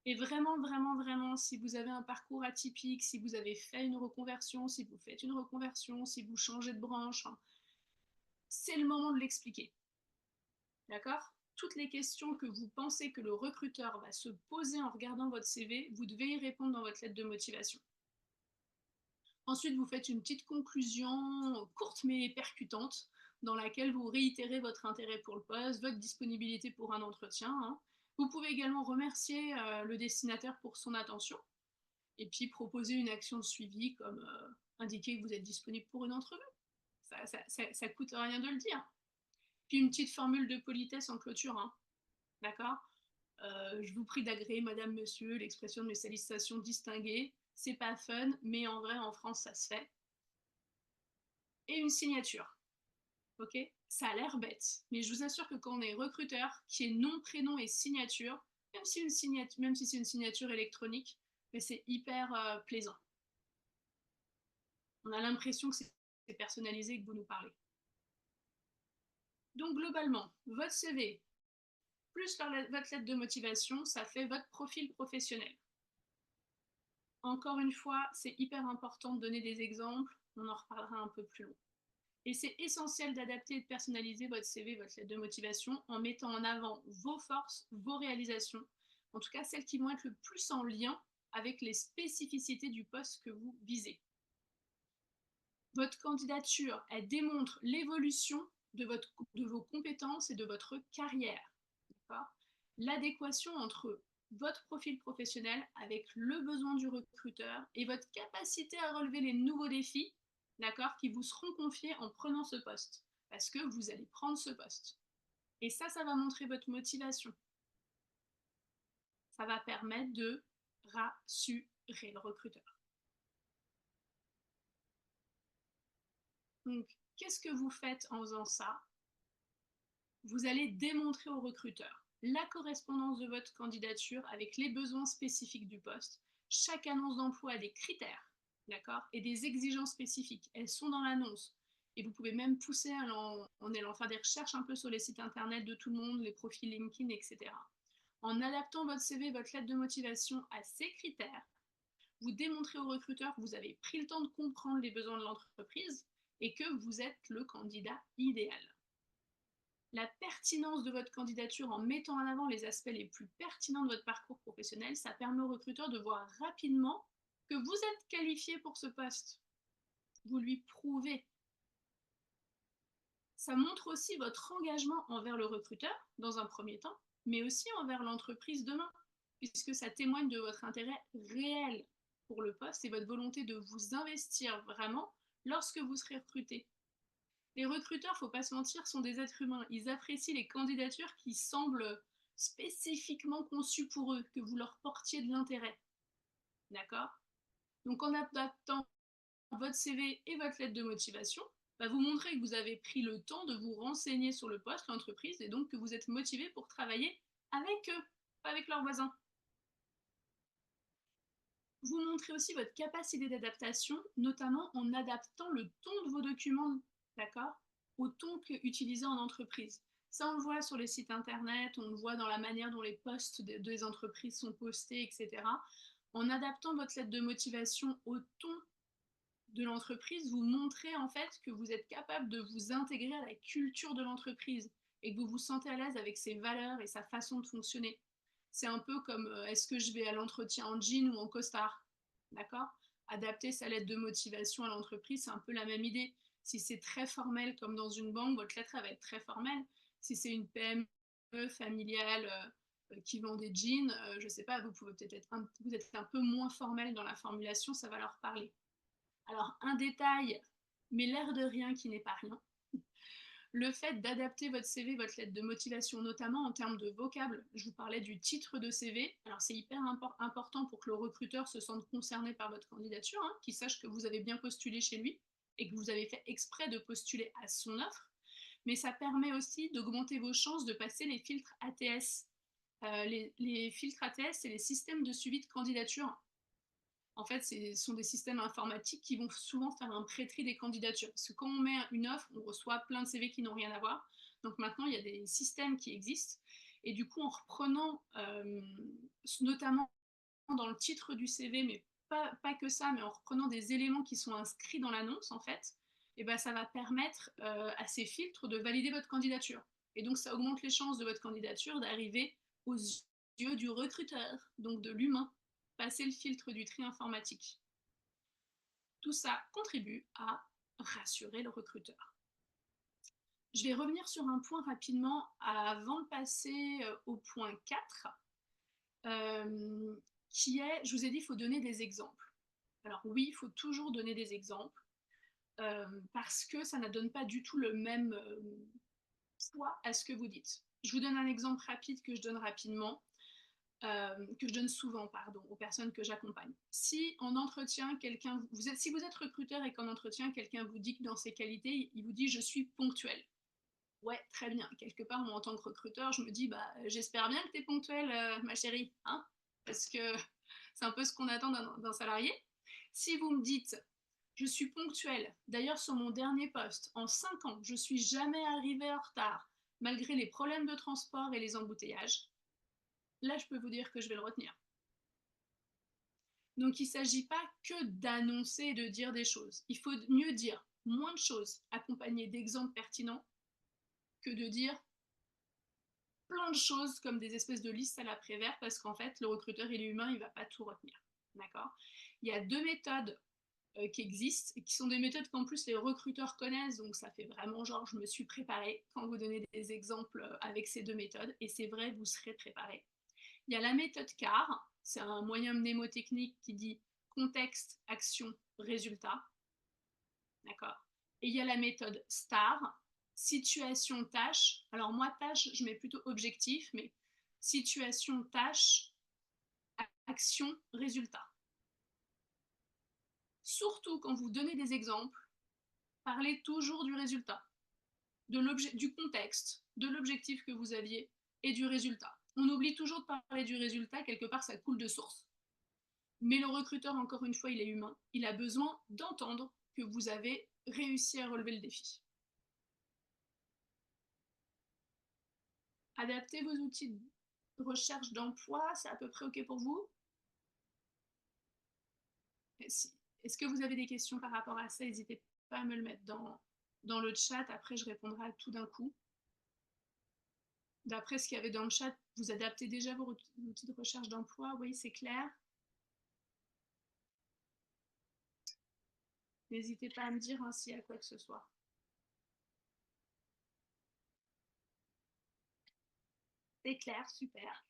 Et vraiment, vraiment, vraiment, si vous avez un parcours atypique, si vous avez fait une reconversion, si vous faites une reconversion, si vous changez de branche, hein, c'est le moment de l'expliquer. D'accord ? Toutes les questions que vous pensez que le recruteur va se poser en regardant votre CV, vous devez y répondre dans votre lettre de motivation. Ensuite, vous faites une petite conclusion courte mais percutante dans laquelle vous réitérez votre intérêt pour le poste, votre disponibilité pour un entretien. Hein. Vous pouvez également remercier le destinataire pour son attention et puis proposer une action de suivi comme indiquer que vous êtes disponible pour une entrevue. Ça coûte rien de le dire. Puis une petite formule de politesse en clôture, hein. D'accord ? Je vous prie d'agréer, madame, monsieur, l'expression de mes salutations distinguées. C'est pas fun, mais en vrai, en France, ça se fait. Et une signature. Ok ? Ça a l'air bête, mais je vous assure que quand on est recruteur, qui est nom, prénom et signature, même si c'est une signature électronique, mais c'est hyper plaisant. On a l'impression que c'est personnalisé et que vous nous parlez. Donc globalement, votre CV plus votre lettre de motivation, ça fait votre profil professionnel. Encore une fois, c'est hyper important de donner des exemples, on en reparlera un peu plus long. Et c'est essentiel d'adapter et de personnaliser votre CV, votre lettre de motivation, en mettant en avant vos forces, vos réalisations, en tout cas celles qui vont être le plus en lien avec les spécificités du poste que vous visez. Votre candidature, elle démontre l'évolution de vos compétences et de votre carrière. L'adéquation entre votre profil professionnel avec le besoin du recruteur et votre capacité à relever les nouveaux défis, d'accord, qui vous seront confiés en prenant ce poste, parce que vous allez prendre ce poste. Et ça va montrer votre motivation. Ça va permettre de rassurer le recruteur. Donc, qu'est-ce que vous faites en faisant ça ? Vous allez démontrer au recruteur la correspondance de votre candidature avec les besoins spécifiques du poste. Chaque annonce d'emploi a des critères, d'accord, et des exigences spécifiques. Elles sont dans l'annonce. Et vous pouvez même pousser en allant faire des recherches un peu sur les sites internet de tout le monde, les profils LinkedIn, etc. En adaptant votre CV, votre lettre de motivation à ces critères, vous démontrez au recruteur que vous avez pris le temps de comprendre les besoins de l'entreprise et que vous êtes le candidat idéal. La pertinence de votre candidature en mettant en avant les aspects les plus pertinents de votre parcours professionnel, ça permet au recruteur de voir rapidement que vous êtes qualifié pour ce poste. Vous lui prouvez. Ça montre aussi votre engagement envers le recruteur, dans un premier temps, mais aussi envers l'entreprise demain, puisque ça témoigne de votre intérêt réel pour le poste et votre volonté de vous investir vraiment lorsque vous serez recruté. Les recruteurs, faut pas se mentir, sont des êtres humains. Ils apprécient les candidatures qui semblent spécifiquement conçues pour eux, que vous leur portiez de l'intérêt. D'accord ? Donc en adaptant votre CV et votre lettre de motivation, vous montrez que vous avez pris le temps de vous renseigner sur le poste, l'entreprise, et donc que vous êtes motivé pour travailler avec eux, pas avec leurs voisins. Vous montrez aussi votre capacité d'adaptation, notamment en adaptant le ton de vos documents, d'accord, au ton utilisé en entreprise. Ça, on le voit sur les sites internet, on le voit dans la manière dont les posts des entreprises sont postés, etc. En adaptant votre lettre de motivation au ton de l'entreprise, vous montrez en fait que vous êtes capable de vous intégrer à la culture de l'entreprise et que vous vous sentez à l'aise avec ses valeurs et sa façon de fonctionner. C'est un peu comme est-ce que je vais à l'entretien en jean ou en costard, d'accord ? Adapter sa lettre de motivation à l'entreprise, c'est un peu la même idée. Si c'est très formel comme dans une banque, votre lettre va être très formelle. Si c'est une PME familiale qui vend des jeans, je ne sais pas, vous pouvez peut-être vous êtes un peu moins formel dans la formulation, ça va leur parler. Alors, un détail, mais l'air de rien qui n'est pas rien. Le fait d'adapter votre CV, votre lettre de motivation, notamment en termes de vocable. Je vous parlais du titre de CV. Alors, c'est hyper important pour que le recruteur se sente concerné par votre candidature, hein, qu'il sache que vous avez bien postulé chez lui et que vous avez fait exprès de postuler à son offre. Mais ça permet aussi d'augmenter vos chances de passer les filtres ATS. Les filtres ATS, c'est les systèmes de suivi de candidature. En fait, ce sont des systèmes informatiques qui vont souvent faire un pré-tri des candidatures. Parce que quand on met une offre, on reçoit plein de CV qui n'ont rien à voir. Donc maintenant, il y a des systèmes qui existent. Et du coup, en reprenant, notamment dans le titre du CV, mais pas que ça, mais en reprenant des éléments qui sont inscrits dans l'annonce, en fait, et ben, ça va permettre à ces filtres de valider votre candidature. Et donc, ça augmente les chances de votre candidature d'arriver aux yeux du recruteur, donc de l'humain, passer le filtre du tri informatique. Tout ça contribue à rassurer le recruteur. Je vais revenir sur un point rapidement avant de passer au point 4, qui est, je vous ai dit, il faut donner des exemples. Alors oui, il faut toujours donner des exemples, parce que ça ne donne pas du tout le même poids à ce que vous dites. Je vous donne un exemple rapide que je donne rapidement. Que je donne souvent, pardon, aux personnes que j'accompagne. Si en entretien, si vous êtes recruteur et qu'en entretien, quelqu'un vous dit que dans ses qualités, il vous dit « je suis ponctuel ». Ouais, très bien. Quelque part, moi, en tant que recruteur, je me dis bah, « j'espère bien que tu es ponctuel, ma chérie, hein ?» Parce que c'est un peu ce qu'on attend d'un salarié. Si vous me dites « je suis ponctuel, d'ailleurs sur mon dernier poste, en 5 ans, je suis jamais arrivé en retard, malgré les problèmes de transport et les embouteillages », là, je peux vous dire que je vais le retenir. Donc, il ne s'agit pas que d'annoncer et de dire des choses. Il faut mieux dire moins de choses, accompagnées d'exemples pertinents, que de dire plein de choses comme des espèces de listes à la Prévert, parce qu'en fait, le recruteur, il est humain, il ne va pas tout retenir. D'accord ? Il y a 2 méthodes qui existent, et qui sont des méthodes qu'en plus les recruteurs connaissent, donc ça fait vraiment genre je me suis préparée quand vous donnez des exemples avec ces 2 méthodes, et c'est vrai, vous serez préparé. Il y a la méthode CAR, c'est un moyen mnémotechnique qui dit contexte, action, résultat. D'accord ? Et il y a la méthode STAR, situation, tâche. Alors moi, tâche, je mets plutôt objectif, mais situation, tâche, action, résultat. Surtout quand vous donnez des exemples, parlez toujours du résultat, du contexte, de l'objectif que vous aviez et du résultat. On oublie toujours de parler du résultat, quelque part ça coule de source. Mais le recruteur, encore une fois, il est humain. Il a besoin d'entendre que vous avez réussi à relever le défi. Adapter vos outils de recherche d'emploi, c'est à peu près OK pour vous? Est-ce que vous avez des questions par rapport à ça? N'hésitez pas à me le mettre dans le chat. Après, je répondrai à tout d'un coup. D'après ce qu'il y avait dans le chat, vous adaptez déjà vos outils de recherche d'emploi? Oui, c'est clair. N'hésitez pas à me dire s'il y a quoi que ce soit. C'est clair, super.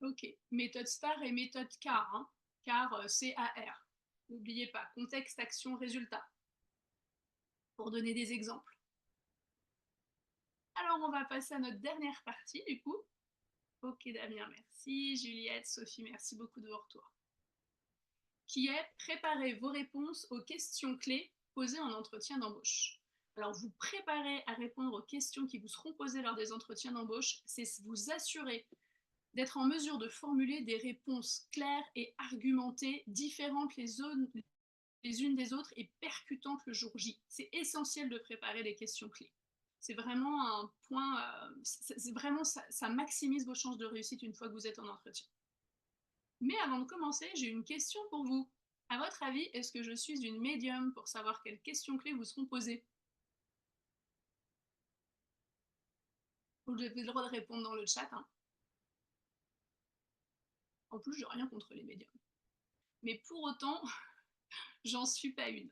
Ok, méthode STAR et méthode CAR, hein. CAR, C-A-R. N'oubliez pas, contexte, action, résultat. Pour donner des exemples. Alors, on va passer à notre dernière partie, du coup. Ok, Damien, merci. Juliette, Sophie, merci beaucoup de vos retours. Qui est préparer vos réponses aux questions clés posées en entretien d'embauche. Alors, vous préparez à répondre aux questions qui vous seront posées lors des entretiens d'embauche, c'est vous assurer d'être en mesure de formuler des réponses claires et argumentées, différentes les unes des autres et percutantes le jour J. C'est essentiel de préparer les questions clés. C'est vraiment un point, c'est vraiment ça maximise vos chances de réussite une fois que vous êtes en entretien. Mais avant de commencer, j'ai une question pour vous. À votre avis, est-ce que je suis une médium pour savoir quelles questions clés vous seront posées? Vous avez le droit de répondre dans le chat, hein. En plus, j'ai rien contre les médiums. Mais pour autant, j'en suis pas une.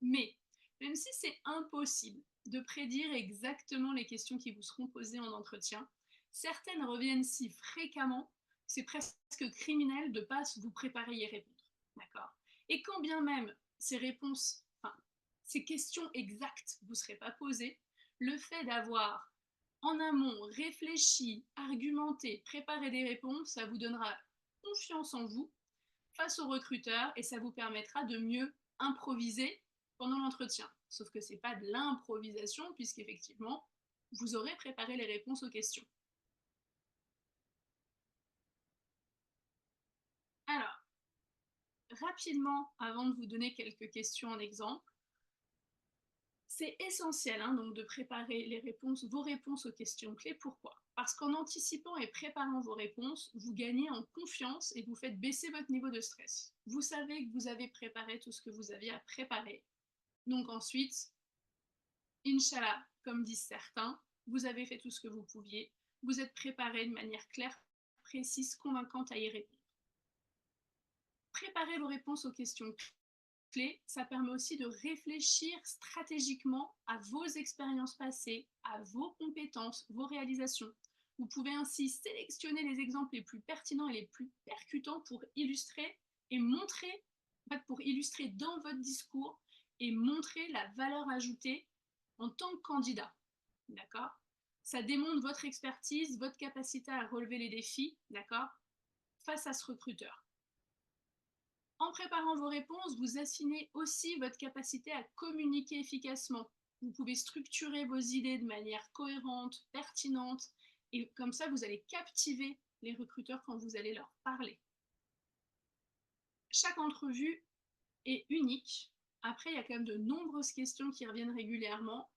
Mais même si c'est impossible de prédire exactement les questions qui vous seront posées en entretien, certaines reviennent si fréquemment que c'est presque criminel de ne pas vous préparer y répondre. D'accord? Et quand bien même ces réponses, enfin, ces questions exactes ne vous seraient pas posées, le fait d'avoir en amont réfléchi, argumenté, préparé des réponses, ça vous donnera confiance en vous face au recruteur et ça vous permettra de mieux improviser pendant l'entretien. Sauf que ce n'est pas de l'improvisation puisqu'effectivement, vous aurez préparé les réponses aux questions. Alors, rapidement, avant de vous donner quelques questions en exemple, c'est essentiel donc de préparer vos réponses aux questions clés. Pourquoi? Parce qu'en anticipant et préparant vos réponses, vous gagnez en confiance et vous faites baisser votre niveau de stress. Vous savez que vous avez préparé tout ce que vous aviez à préparer. Donc ensuite, Inch'Allah, comme disent certains, vous avez fait tout ce que vous pouviez, vous êtes préparé de manière claire, précise, convaincante à y répondre. Préparer vos réponses aux questions clés, ça permet aussi de réfléchir stratégiquement à vos expériences passées, à vos compétences, vos réalisations. Vous pouvez ainsi sélectionner les exemples les plus pertinents et les plus percutants pour illustrer et montrer, pour illustrer dans votre discours et montrer la valeur ajoutée en tant que candidat. D'accord? Ça démontre votre expertise, votre capacité à relever les défis, d'accord, face à ce recruteur. En préparant vos réponses, vous affinez aussi votre capacité à communiquer efficacement. Vous pouvez structurer vos idées de manière cohérente, pertinente, et comme ça, vous allez captiver les recruteurs quand vous allez leur parler. Chaque entrevue est unique. Après, il y a quand même de nombreuses questions qui reviennent régulièrement.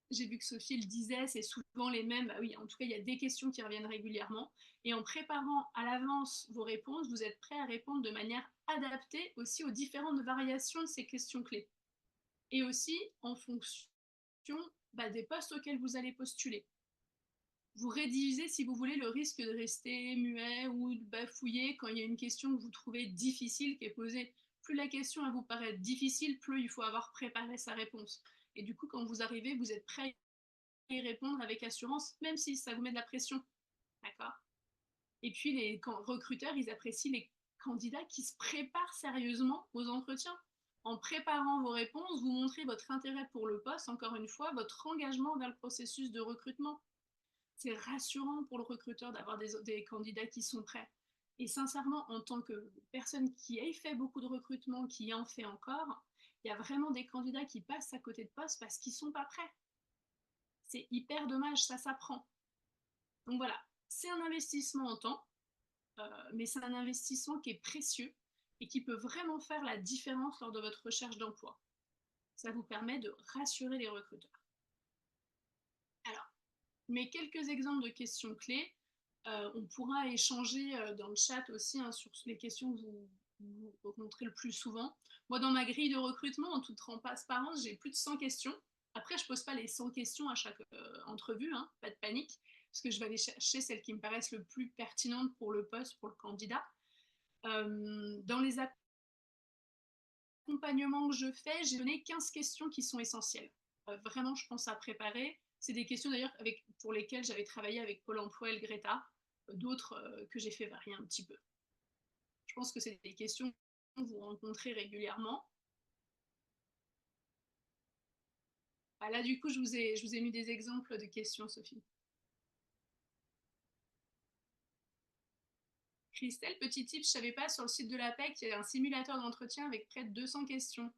J'ai vu que Sophie le disait, c'est souvent les mêmes. Bah oui, en tout cas, il y a des questions qui reviennent régulièrement. Et en préparant à l'avance vos réponses, vous êtes prêt à répondre de manière adaptée aussi aux différentes variations de ces questions clés. Et aussi en fonction des postes auxquels vous allez postuler. Vous réduisez, si vous voulez, le risque de rester muet ou de bafouiller quand il y a une question que vous trouvez difficile qui est posée. Plus la question vous paraît difficile, plus il faut avoir préparé sa réponse. Et du coup, quand vous arrivez, vous êtes prêt à y répondre avec assurance, même si ça vous met de la pression. D'accord? Et puis, les recruteurs, ils apprécient les candidats qui se préparent sérieusement aux entretiens. En préparant vos réponses, vous montrez votre intérêt pour le poste, encore une fois, votre engagement vers le processus de recrutement. C'est rassurant pour le recruteur d'avoir des candidats qui sont prêts. Et sincèrement, en tant que personne qui ait fait beaucoup de recrutement, qui en fait encore, il y a vraiment des candidats qui passent à côté de postes parce qu'ils ne sont pas prêts. C'est hyper dommage, ça s'apprend. Donc voilà, c'est un investissement en temps, mais c'est un investissement qui est précieux et qui peut vraiment faire la différence lors de votre recherche d'emploi. Ça vous permet de rassurer les recruteurs. Alors, mais quelques exemples de questions clés. On pourra échanger dans le chat aussi sur les questions que vous rencontrez le plus souvent. Moi, dans ma grille de recrutement, en toute transparence, j'ai plus de 100 questions. Après, je ne pose pas les 100 questions à chaque entrevue, pas de panique, parce que je vais aller chercher celles qui me paraissent le plus pertinentes pour le poste, pour le candidat. Dans les accompagnements que je fais, j'ai donné 15 questions qui sont essentielles. Vraiment, je pense à préparer. C'est des questions d'ailleurs pour lesquelles j'avais travaillé avec Pôle emploi et le Greta, d'autres que j'ai fait varier un petit peu. Je pense que c'est des questions que vous rencontrez régulièrement. Là, du coup, je vous ai mis des exemples de questions, Sophie. Christelle, petit tip, je ne savais pas, sur le site de l'APEC, il y a un simulateur d'entretien avec près de 200 questions.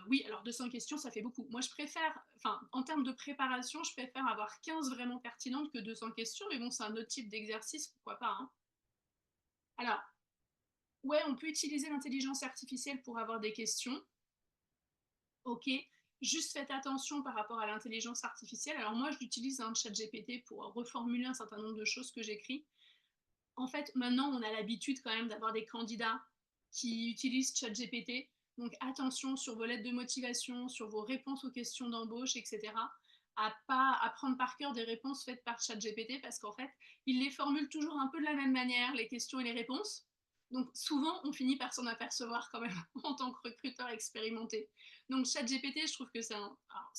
Oui, alors 200 questions, ça fait beaucoup. Moi, je préfère, en termes de préparation, je préfère avoir 15 vraiment pertinentes que 200 questions, mais bon, c'est un autre type d'exercice, pourquoi pas. Alors, ouais, on peut utiliser l'intelligence artificielle pour avoir des questions. Ok, juste faites attention par rapport à l'intelligence artificielle. Alors moi, je l'utilise un chat GPT pour reformuler un certain nombre de choses que j'écris. En fait, maintenant, on a l'habitude quand même d'avoir des candidats qui utilisent ChatGPT. Donc attention sur vos lettres de motivation, sur vos réponses aux questions d'embauche, etc. À pas apprendre par cœur des réponses faites par ChatGPT parce qu'en fait, il les formule toujours un peu de la même manière, les questions et les réponses. Donc souvent, on finit par s'en apercevoir quand même en tant que recruteur expérimenté. Donc ChatGPT, je trouve que c'est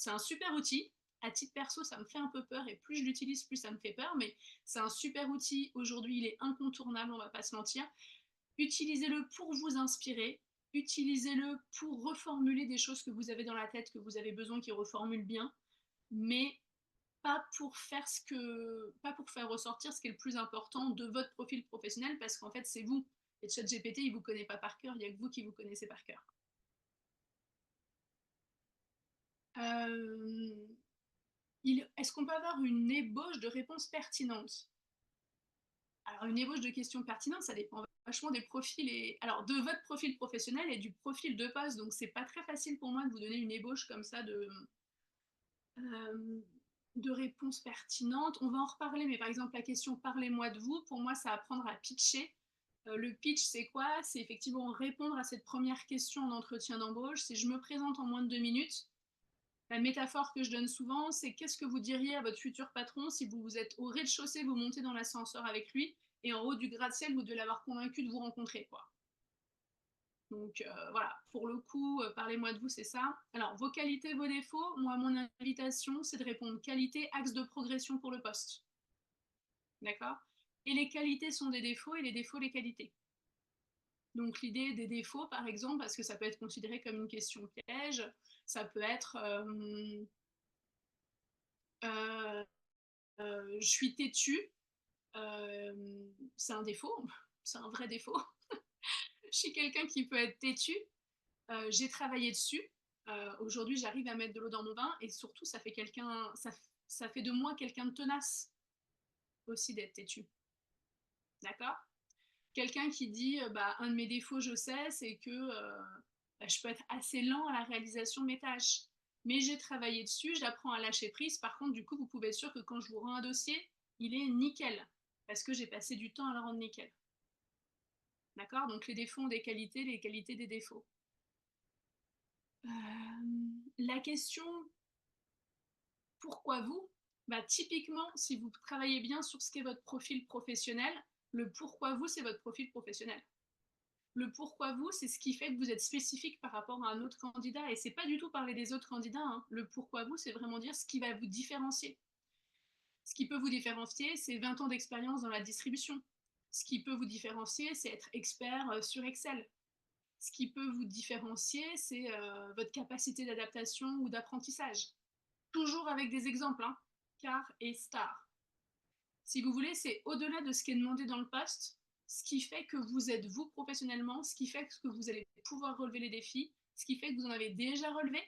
un super outil. À titre perso, ça me fait un peu peur et plus je l'utilise, plus ça me fait peur. Mais c'est un super outil. Aujourd'hui, il est incontournable, on va pas se mentir. Utilisez-le pour vous inspirer. Utilisez-le pour reformuler des choses que vous avez dans la tête, que vous avez besoin qu'il reformule bien. Mais pas pour faire ressortir ce qui est le plus important de votre profil professionnel, parce qu'en fait, c'est vous. Et ChatGPT, il ne vous connaît pas par cœur, il n'y a que vous qui vous connaissez par cœur. Euh, Est-ce qu'on peut avoir une ébauche de réponses pertinentes? Alors, une ébauche de questions pertinentes, ça dépend vachement des profils et alors de votre profil professionnel et du profil de poste. Donc, c'est pas très facile pour moi de vous donner une ébauche comme ça euh, de réponses pertinentes. On va en reparler, mais par exemple, la question parlez-moi de vous, pour moi, c'est apprendre à pitcher. Le pitch, c'est quoi? C'est effectivement répondre à cette première question en entretien d'embauche. C'est je me présente en moins de 2 minutes. La métaphore que je donne souvent, c'est qu'est-ce que vous diriez à votre futur patron si vous êtes au rez-de-chaussée, vous montez dans l'ascenseur avec lui, et en haut du gratte-ciel, vous devez l'avoir convaincu de vous rencontrer, quoi. Donc voilà, pour le coup, parlez-moi de vous, c'est ça. Alors, vos qualités, vos défauts, moi, mon invitation, c'est de répondre qualité, axe de progression pour le poste. D'accord? Et les qualités sont des défauts et les défauts, les qualités. Donc l'idée des défauts, par exemple, parce que ça peut être considéré comme une question piège, ça peut être euh, je suis têtu, c'est un défaut, c'est un vrai défaut. Je suis quelqu'un qui peut être têtu, j'ai travaillé dessus. Aujourd'hui, j'arrive à mettre de l'eau dans mon vin et surtout, ça fait de moi quelqu'un de tenace aussi d'être têtu. D'accord? Quelqu'un qui dit bah, un de mes défauts, je sais, c'est que bah, je peux être assez lent à la réalisation de mes tâches. Mais j'ai travaillé dessus, j'apprends à lâcher prise. Par contre, du coup, vous pouvez être sûr que quand je vous rends un dossier, il est nickel. Parce que j'ai passé du temps à le rendre nickel. D'accord? Donc les défauts ont des qualités, les qualités des défauts. La question pourquoi vous? Bah, typiquement, si vous travaillez bien sur ce qu'est votre profil professionnel, le pourquoi vous, c'est votre profil professionnel. Le pourquoi vous, c'est ce qui fait que vous êtes spécifique par rapport à un autre candidat. Et c'est pas du tout parler des autres candidats, hein. Le pourquoi vous, c'est vraiment dire ce qui va vous différencier. Ce qui peut vous différencier, c'est 20 ans d'expérience dans la distribution. Ce qui peut vous différencier, c'est être expert sur Excel. Ce qui peut vous différencier, c'est votre capacité d'adaptation ou d'apprentissage. Toujours avec des exemples, hein. Car et star. Si vous voulez, c'est au-delà de ce qui est demandé dans le poste, ce qui fait que vous êtes vous professionnellement, ce qui fait que vous allez pouvoir relever les défis, ce qui fait que vous en avez déjà relevé.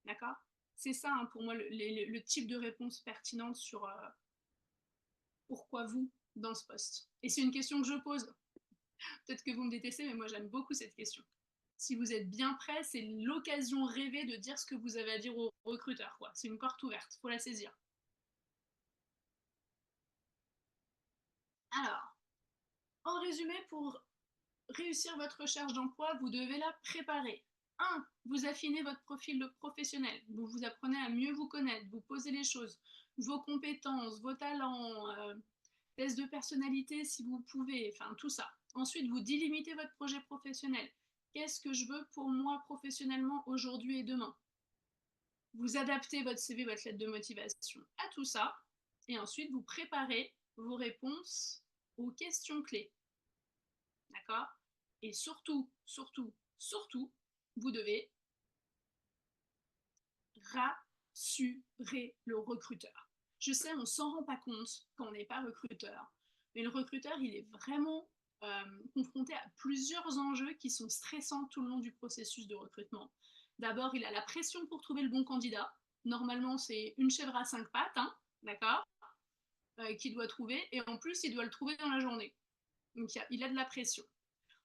D'accord? C'est ça, hein, pour moi, le type de réponse pertinente sur pourquoi vous dans ce poste. Et c'est une question que je pose. Peut-être que vous me détestez, mais moi j'aime beaucoup cette question. Si vous êtes bien prêt, c'est l'occasion rêvée de dire ce que vous avez à dire aux recruteurs, quoi. C'est une porte ouverte, faut la saisir. Alors, en résumé, pour réussir votre recherche d'emploi, vous devez la préparer. 1. Vous affinez votre profil professionnel. Vous vous apprenez à mieux vous connaître, vous posez les choses, vos compétences, vos talents, tests de personnalité si vous pouvez, enfin tout ça. Ensuite, vous délimitez votre projet professionnel. Qu'est-ce que je veux pour moi professionnellement aujourd'hui et demain? Vous adaptez votre CV, votre lettre de motivation à tout ça. Et ensuite, vous préparez vos réponses aux questions clés. D'accord? Et surtout, surtout, surtout, vous devez rassurer le recruteur. Je sais, on ne s'en rend pas compte quand on n'est pas recruteur, mais le recruteur, il est vraiment confronté à plusieurs enjeux qui sont stressants tout le long du processus de recrutement. D'abord, il a la pression pour trouver le bon candidat. Normalement, c'est une chèvre à 5 pattes, hein, d'accord, qu'il doit trouver, et en plus, il doit le trouver dans la journée. Donc, il a de la pression.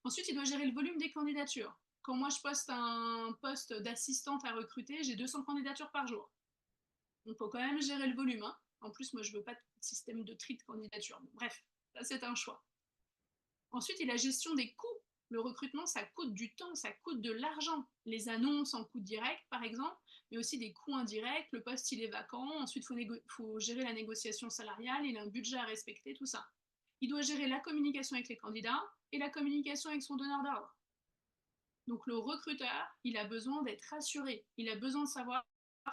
Ensuite, il doit gérer le volume des candidatures. Quand moi je poste un poste d'assistante à recruter, j'ai 200 candidatures par jour. Donc il faut quand même gérer le volume, hein. En plus, moi je veux pas de système de tri de candidatures. Bref, ça c'est un choix. Ensuite, il y a la gestion des coûts. Le recrutement, ça coûte du temps, ça coûte de l'argent. Les annonces en coût direct, par exemple, mais aussi des coûts indirects. Le poste, il est vacant. Ensuite, il faut gérer la négociation salariale. Il a un budget à respecter, tout ça. Il doit gérer la communication avec les candidats et la communication avec son donneur d'ordre. Donc le recruteur, il a besoin d'être rassuré. Il a besoin de savoir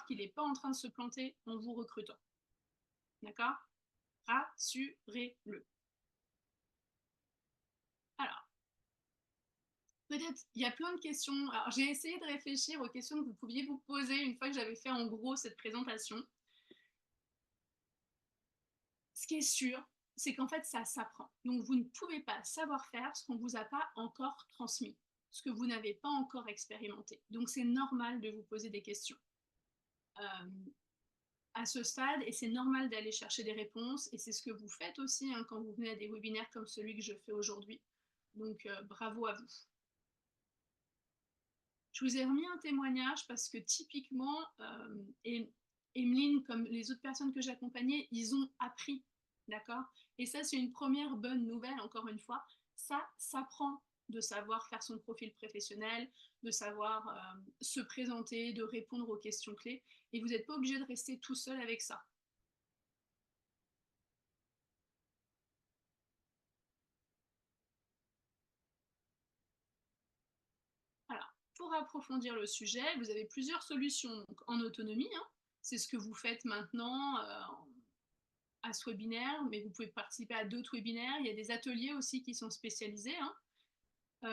qu'il n'est pas en train de se planter en vous recrutant. D'accord? Rassurez-le. Alors, peut-être, il y a plein de questions. Alors, j'ai essayé de réfléchir aux questions que vous pouviez vous poser une fois que j'avais fait en gros cette présentation. Ce qui est sûr, c'est qu'en fait, ça s'apprend. Donc, vous ne pouvez pas savoir faire ce qu'on ne vous a pas encore transmis, ce que vous n'avez pas encore expérimenté. Donc, c'est normal de vous poser des questions à ce stade, et c'est normal d'aller chercher des réponses, et c'est ce que vous faites aussi hein, quand vous venez à des webinaires comme celui que je fais aujourd'hui. Donc, bravo à vous. Je vous ai remis un témoignage parce que typiquement, Emeline, comme les autres personnes que j'accompagnais, ils ont appris, d'accord? Et ça, c'est une première bonne nouvelle, encore une fois. Ça s'apprend de savoir faire son profil professionnel, de savoir se présenter, de répondre aux questions clés. Et vous n'êtes pas obligé de rester tout seul avec ça. Alors, pour approfondir le sujet, vous avez plusieurs solutions. Donc, en autonomie, hein, c'est ce que vous faites maintenant à ce webinaire, mais vous pouvez participer à d'autres webinaires. Il y a des ateliers aussi qui sont spécialisés. Hein.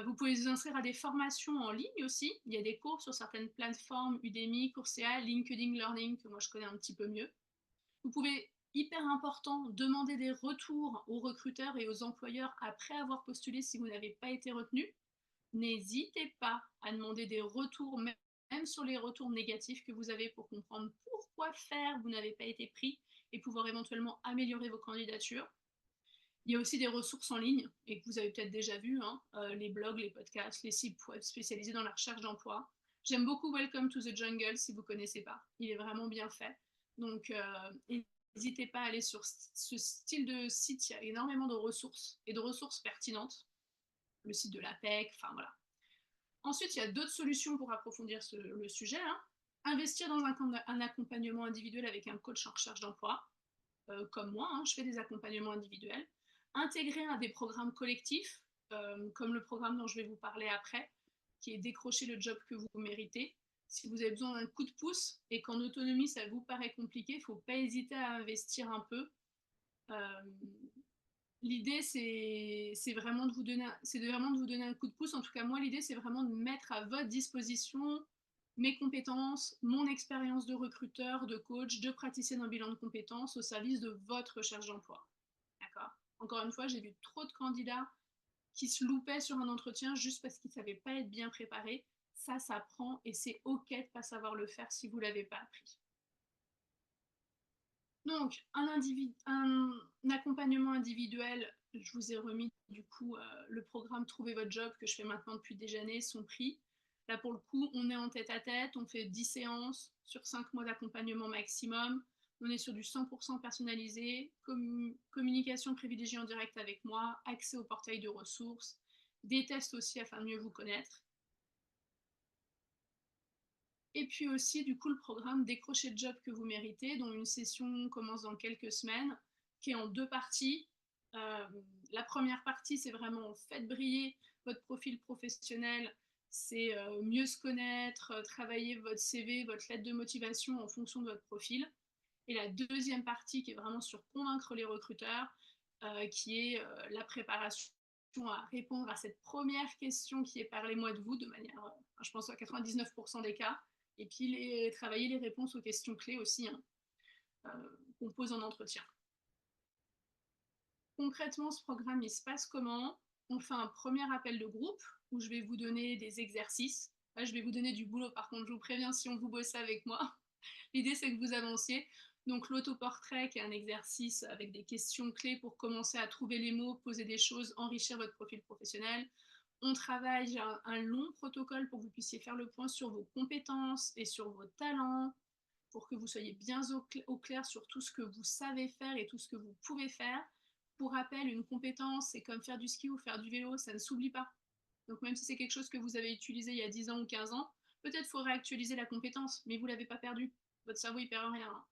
Vous pouvez vous inscrire à des formations en ligne aussi. Il y a des cours sur certaines plateformes, Udemy, Coursera, LinkedIn Learning, que moi je connais un petit peu mieux. Vous pouvez, hyper important, demander des retours aux recruteurs et aux employeurs après avoir postulé si vous n'avez pas été retenu. N'hésitez pas à demander des retours, même sur les retours négatifs que vous avez, pour comprendre pourquoi faire vous n'avez pas été pris et pouvoir éventuellement améliorer vos candidatures. Il y a aussi des ressources en ligne, et que vous avez peut-être déjà vu, hein, les blogs, les podcasts, les sites web spécialisés dans la recherche d'emploi. J'aime beaucoup Welcome to the Jungle, si vous ne connaissez pas. Il est vraiment bien fait. Donc, n'hésitez pas à aller sur ce style de site. Il y a énormément de ressources, et de ressources pertinentes. Le site de l'APEC, enfin voilà. Ensuite, il y a d'autres solutions pour approfondir le sujet. Hein. Investir dans un accompagnement individuel avec un coach en recherche d'emploi, comme moi, hein, je fais des accompagnements individuels. Intégrer des programmes collectifs, comme le programme dont je vais vous parler après, qui est décrocher le job que vous méritez. Si vous avez besoin d'un coup de pouce et qu'en autonomie ça vous paraît compliqué, il ne faut pas hésiter à investir un peu. L'idée, c'est vraiment de vous donner un coup de pouce. En tout cas, moi, l'idée, c'est vraiment de mettre à votre disposition mes compétences, mon expérience de recruteur, de coach, de praticienne en bilan de compétences au service de votre recherche d'emploi. D'accord? Encore une fois, j'ai vu trop de candidats qui se loupaient sur un entretien juste parce qu'ils ne savaient pas être bien préparés. Ça s'apprend, et c'est OK de ne pas savoir le faire si vous ne l'avez pas appris. Donc, un accompagnement individuel, je vous ai remis du coup le programme Trouvez votre job que je fais maintenant depuis des années, son prix. Là, pour le coup, on est en tête-à-tête, on fait 10 séances sur 5 mois d'accompagnement maximum. On est sur du 100% personnalisé, communication privilégiée en direct avec moi, accès au portail de ressources, des tests aussi afin de mieux vous connaître. Et puis aussi, du coup, le programme Décrocher le job que vous méritez, dont une session commence dans quelques semaines, qui est en 2 parties. La première partie, c'est vraiment faites briller votre profil professionnel, c'est mieux se connaître, travailler votre CV, votre lettre de motivation en fonction de votre profil. Et la deuxième partie, qui est vraiment sur convaincre les recruteurs, qui est la préparation à répondre à cette première question qui est parlez-moi de vous, de manière, je pense à 99% des cas, et puis travailler les réponses aux questions clés aussi, hein, qu'on pose en entretien. Concrètement, ce programme, il se passe comment? On fait un premier appel de groupe où je vais vous donner des exercices. Là, je vais vous donner du boulot, par contre, je vous préviens si on vous bosse avec moi. L'idée, c'est que vous avanciez. Donc, l'autoportrait, qui est un exercice avec des questions clés pour commencer à trouver les mots, poser des choses, enrichir votre profil professionnel. On travaille un long protocole pour que vous puissiez faire le point sur vos compétences et sur vos talents, pour que vous soyez bien au clair sur tout ce que vous savez faire et tout ce que vous pouvez faire. Pour rappel, une compétence, c'est comme faire du ski ou faire du vélo, ça ne s'oublie pas. Donc même si c'est quelque chose que vous avez utilisé il y a 10 ans ou 15 ans, peut-être faut réactualiser la compétence, mais vous ne l'avez pas perdue. Votre cerveau, il perd rien.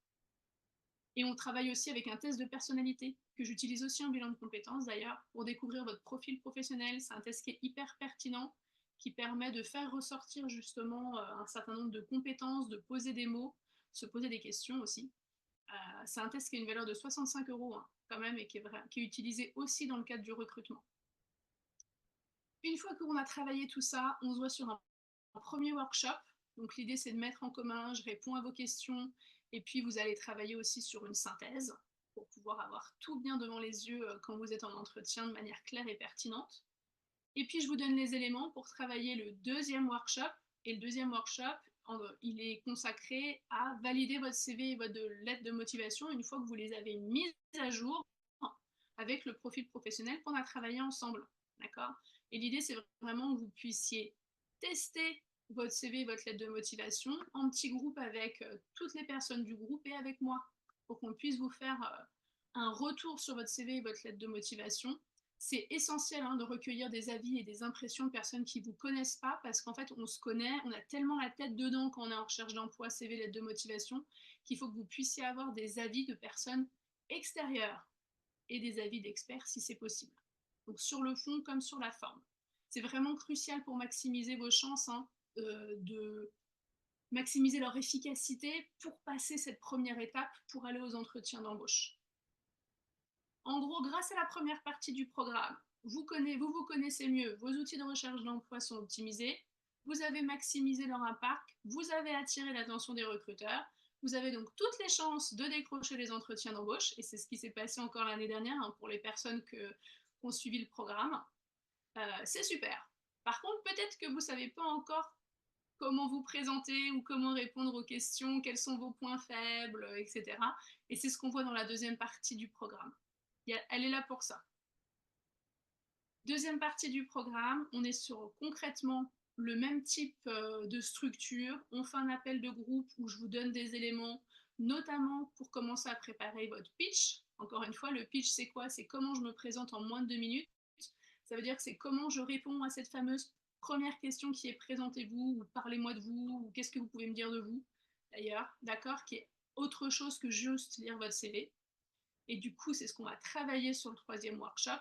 Et on travaille aussi avec un test de personnalité, que j'utilise aussi en bilan de compétences d'ailleurs, pour découvrir votre profil professionnel. C'est un test qui est hyper pertinent, qui permet de faire ressortir justement un certain nombre de compétences, de poser des mots, se poser des questions aussi. C'est un test qui a une valeur de 65 euros hein, quand même, et qui est utilisé aussi dans le cadre du recrutement. Une fois qu'on a travaillé tout ça, on se voit sur un premier workshop. Donc l'idée, c'est de mettre en commun, je réponds à vos questions, et puis vous allez travailler aussi sur une synthèse pour pouvoir avoir tout bien devant les yeux quand vous êtes en entretien de manière claire et pertinente. Et puis je vous donne les éléments pour travailler le deuxième workshop. Et le deuxième workshop, il est consacré à valider votre CV et votre lettre de motivation une fois que vous les avez mises à jour avec le profil professionnel qu'on a travaillé ensemble. D'accord ? Et l'idée, c'est vraiment que vous puissiez tester votre CV et votre lettre de motivation en petit groupe avec toutes les personnes du groupe et avec moi pour qu'on puisse vous faire un retour sur votre CV et votre lettre de motivation. C'est essentiel hein, de recueillir des avis et des impressions de personnes qui ne vous connaissent pas parce qu'en fait, on se connaît, on a tellement la tête dedans quand on est en recherche d'emploi, CV, lettre de motivation, qu'il faut que vous puissiez avoir des avis de personnes extérieures et des avis d'experts si c'est possible. Donc sur le fond comme sur la forme. C'est vraiment crucial pour maximiser vos chances hein, de maximiser leur efficacité pour passer cette première étape pour aller aux entretiens d'embauche. En gros, grâce à la première partie du programme, vous vous connaissez mieux, vos outils de recherche d'emploi sont optimisés, vous avez maximisé leur impact, vous avez attiré l'attention des recruteurs, vous avez donc toutes les chances de décrocher les entretiens d'embauche, et c'est ce qui s'est passé encore l'année dernière hein, pour les personnes qui ont suivi le programme. C'est super. Par contre, peut-être que vous ne savez pas encore comment vous présenter ou comment répondre aux questions, quels sont vos points faibles, etc. Et c'est ce qu'on voit dans la deuxième partie du programme. Elle est là pour ça. Deuxième partie du programme, on est sur concrètement le même type de structure. On fait un appel de groupe où je vous donne des éléments, notamment pour commencer à préparer votre pitch. Encore une fois, le pitch, c'est quoi? C'est comment je me présente en moins de 2 minutes. Ça veut dire que c'est comment je réponds à cette fameuse première question qui est présentez-vous, ou parlez-moi de vous, ou qu'est-ce que vous pouvez me dire de vous, d'ailleurs, d'accord, qui est autre chose que juste lire votre CV. Et du coup, c'est ce qu'on va travailler sur le troisième workshop.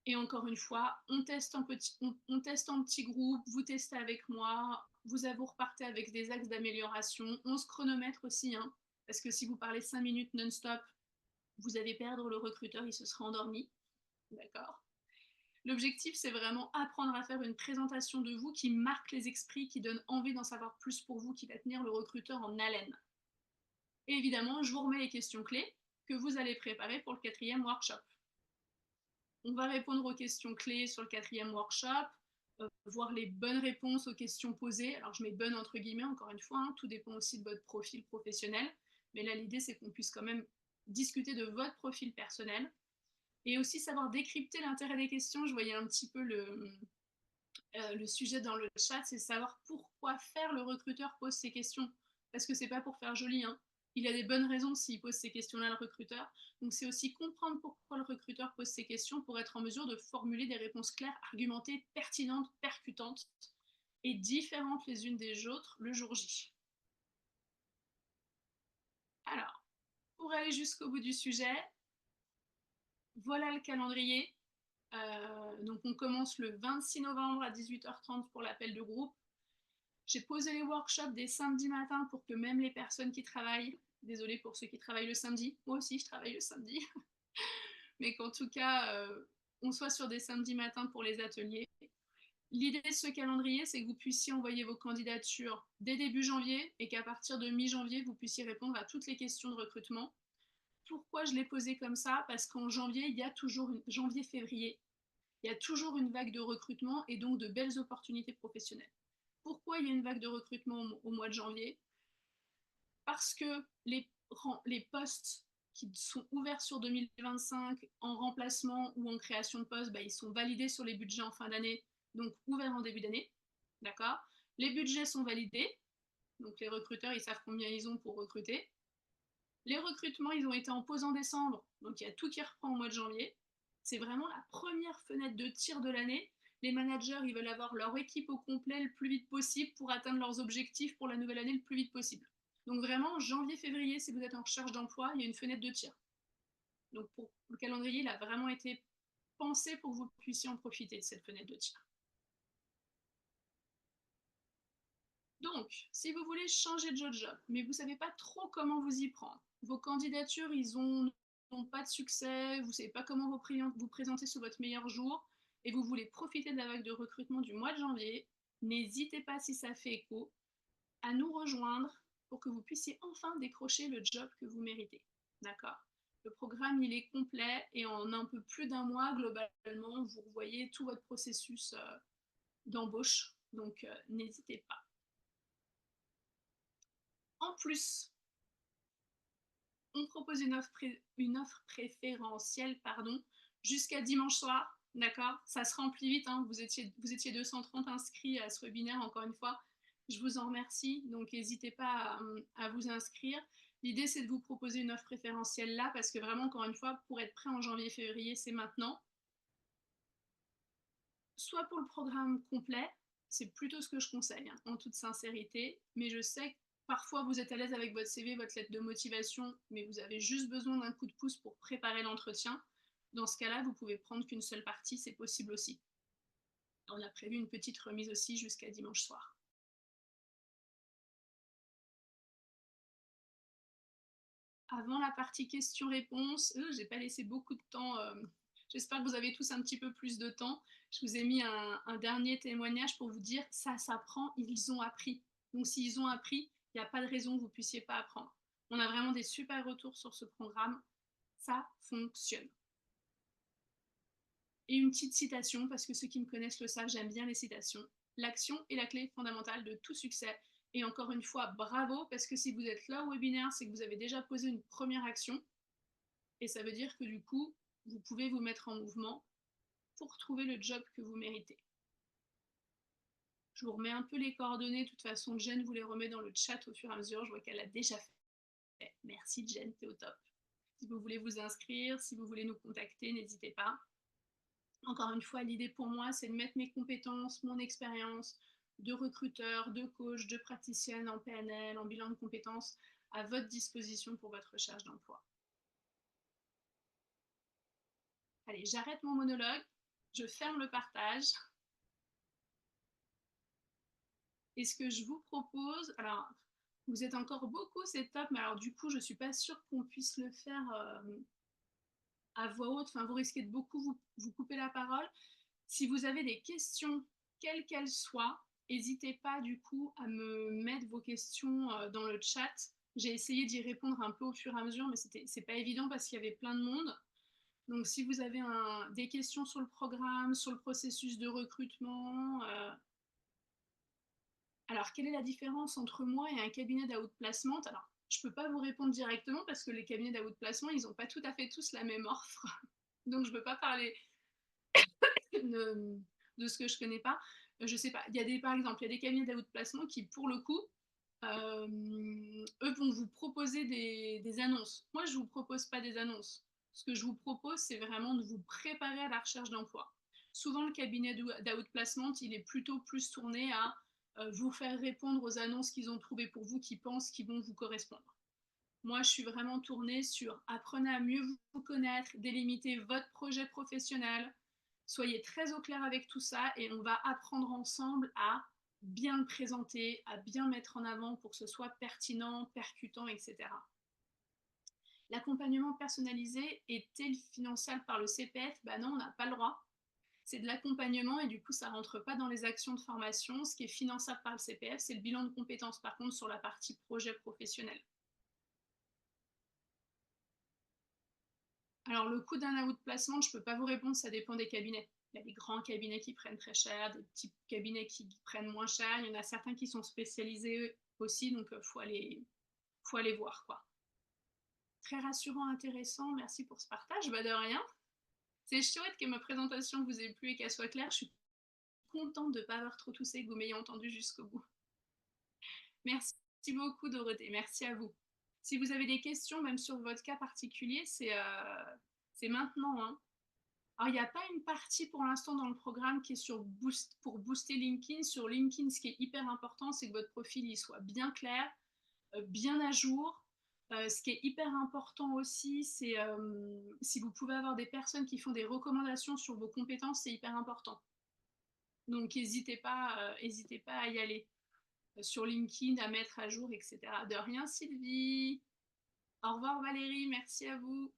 Et encore une fois, on teste en petit groupe, vous testez avec moi, vous repartez avec des axes d'amélioration, on se chronomètre aussi, hein, parce que si vous parlez 5 minutes non-stop, vous allez perdre le recruteur, il se sera endormi, d'accord? L'objectif, c'est vraiment apprendre à faire une présentation de vous qui marque les esprits, qui donne envie d'en savoir plus pour vous, qui va tenir le recruteur en haleine. Et évidemment, je vous remets les questions clés que vous allez préparer pour le quatrième workshop. On va répondre aux questions clés sur le quatrième workshop, voir les bonnes réponses aux questions posées. Alors je mets bonnes entre guillemets, encore une fois, hein, tout dépend aussi de votre profil professionnel. Mais là, l'idée, c'est qu'on puisse quand même discuter de votre profil personnel et aussi savoir décrypter l'intérêt des questions. Je voyais un petit peu le sujet dans le chat, c'est savoir pourquoi faire le recruteur pose ces questions. Parce que c'est pas pour faire joli, hein. Il a des bonnes raisons s'il pose ces questions-là, le recruteur. Donc c'est aussi comprendre pourquoi le recruteur pose ces questions pour être en mesure de formuler des réponses claires, argumentées, pertinentes, percutantes et différentes les unes des autres le jour J. Alors, pour aller jusqu'au bout du sujet, voilà le calendrier. Donc on commence le 26 novembre à 18h30 pour l'appel de groupe. J'ai posé les workshops des samedis matins pour que même les personnes qui travaillent, désolée pour ceux qui travaillent le samedi, moi aussi je travaille le samedi, mais qu'en tout cas on soit sur des samedis matins pour les ateliers. L'idée de ce calendrier, c'est que vous puissiez envoyer vos candidatures dès début janvier et qu'à partir de mi-janvier, vous puissiez répondre à toutes les questions de recrutement. Pourquoi je l'ai posé comme ça? Parce qu'en janvier, il y a toujours janvier-février, il y a toujours une vague de recrutement et donc de belles opportunités professionnelles. Pourquoi il y a une vague de recrutement au mois de janvier? Parce que les postes qui sont ouverts sur 2025 en remplacement ou en création de postes, ils sont validés sur les budgets en fin d'année, donc ouverts en début d'année. D'accord? Les budgets sont validés, donc les recruteurs, ils savent combien ils ont pour recruter. Les recrutements, ils ont été en pause en décembre, donc il y a tout qui reprend au mois de janvier. C'est vraiment la première fenêtre de tir de l'année. Les managers, ils veulent avoir leur équipe au complet le plus vite possible pour atteindre leurs objectifs pour la nouvelle année le plus vite possible. Donc vraiment, janvier-février, si vous êtes en recherche d'emploi, il y a une fenêtre de tir. Donc pour le calendrier, il a vraiment été pensé pour que vous puissiez en profiter de cette fenêtre de tir. Donc, si vous voulez changer de job, mais vous ne savez pas trop comment vous y prendre, vos candidatures, n'ont pas de succès, vous ne savez pas comment vous présenter sur votre meilleur jour, et vous voulez profiter de la vague de recrutement du mois de janvier, n'hésitez pas, si ça fait écho, à nous rejoindre pour que vous puissiez enfin décrocher le job que vous méritez. D'accord? Le programme, il est complet et en un peu plus d'un mois, globalement, vous revoyez tout votre processus d'embauche. Donc, n'hésitez pas. En plus, on propose une offre préférentielle jusqu'à dimanche soir. D'accord? Ça se remplit vite. Hein. Vous étiez 230 inscrits à ce webinaire, encore une fois. Je vous en remercie. Donc, n'hésitez pas à vous inscrire. L'idée, c'est de vous proposer une offre préférentielle là, parce que vraiment, encore une fois, pour être prêt en janvier-février, c'est maintenant. Soit pour le programme complet, c'est plutôt ce que je conseille, hein, en toute sincérité, mais je sais que parfois vous êtes à l'aise avec votre CV, votre lettre de motivation, mais vous avez juste besoin d'un coup de pouce pour préparer l'entretien. Dans ce cas-là, vous pouvez prendre qu'une seule partie, c'est possible aussi. On a prévu une petite remise aussi jusqu'à dimanche soir. Avant la partie questions-réponses, j'ai pas laissé beaucoup de temps. J'espère que vous avez tous un petit peu plus de temps. Je vous ai mis un dernier témoignage pour vous dire ça s'apprend, ils ont appris. Donc s'ils ont appris, il n'y a pas de raison que vous ne puissiez pas apprendre. On a vraiment des super retours sur ce programme. Ça fonctionne. Et une petite citation, parce que ceux qui me connaissent le savent, j'aime bien les citations. L'action est la clé fondamentale de tout succès. Et encore une fois, bravo, parce que si vous êtes là au webinaire, c'est que vous avez déjà posé une première action. Et ça veut dire que du coup, vous pouvez vous mettre en mouvement pour trouver le job que vous méritez. Je vous remets un peu les coordonnées. De toute façon, Jen vous les remet dans le chat au fur et à mesure. Je vois qu'elle a déjà fait. Merci Jen, t'es au top. Si vous voulez vous inscrire, si vous voulez nous contacter, n'hésitez pas. Encore une fois, l'idée pour moi, c'est de mettre mes compétences, mon expérience de recruteur, de coach, de praticienne en PNL, en bilan de compétences à votre disposition pour votre recherche d'emploi. Allez, j'arrête mon monologue, je ferme le partage. Et ce que je vous propose, alors vous êtes encore beaucoup, c'est top, mais alors du coup, je ne suis pas sûre qu'on puisse le faire à voix haute. Enfin, vous risquez de beaucoup vous couper la parole. Si vous avez des questions, quelles qu'elles soient, n'hésitez pas du coup à me mettre vos questions dans le chat. J'ai essayé d'y répondre un peu au fur et à mesure, mais c'est pas évident parce qu'il y avait plein de monde. Donc si vous avez des questions sur le programme, sur le processus de recrutement, alors quelle est la différence entre moi et un cabinet d'outplacement? Alors je ne peux pas vous répondre directement parce que les cabinets d'outplacement, ils n'ont pas tout à fait tous la même offre. Donc je ne peux pas parler de ce que je ne connais pas. Je sais pas. Par exemple, il y a des cabinets d'outplacement qui, pour le coup, eux vont vous proposer des annonces. Moi, je ne vous propose pas des annonces. Ce que je vous propose, c'est vraiment de vous préparer à la recherche d'emploi. Souvent, le cabinet d'outplacement, il est plutôt plus tourné à vous faire répondre aux annonces qu'ils ont trouvées pour vous, qui pensent qu'ils vont vous correspondre. Moi, je suis vraiment tournée sur apprenez à mieux vous connaître, délimiter votre projet professionnel. Soyez très au clair avec tout ça et on va apprendre ensemble à bien le présenter, à bien mettre en avant pour que ce soit pertinent, percutant, etc. L'accompagnement personnalisé est-il finançable par le CPF? Ben non, on n'a pas le droit. C'est de l'accompagnement et du coup, ça ne rentre pas dans les actions de formation. Ce qui est finançable par le CPF, c'est le bilan de compétences, par contre, sur la partie projet professionnel. Alors, le coût d'un outplacement, je ne peux pas vous répondre, ça dépend des cabinets. Il y a des grands cabinets qui prennent très cher, des petits cabinets qui prennent moins cher. Il y en a certains qui sont spécialisés aussi, donc il faut aller voir, quoi. Très rassurant, intéressant. Merci pour ce partage. Bah, de rien. C'est chouette que ma présentation vous ait plu et qu'elle soit claire. Je suis contente de ne pas avoir trop toussé, que vous m'ayez entendu jusqu'au bout. Merci beaucoup, Dorothée. Merci à vous. Si vous avez des questions, même sur votre cas particulier, c'est maintenant, hein. Alors, il n'y a pas une partie pour l'instant dans le programme qui est pour booster LinkedIn. Sur LinkedIn, ce qui est hyper important, c'est que votre profil il soit bien clair. bien à jour. Ce qui est hyper important aussi, c'est si vous pouvez avoir des personnes qui font des recommandations sur vos compétences, c'est hyper important. Donc n'hésitez pas à y aller. Sur LinkedIn, à mettre à jour, etc. De rien, Sylvie. Au revoir Valérie, merci à vous.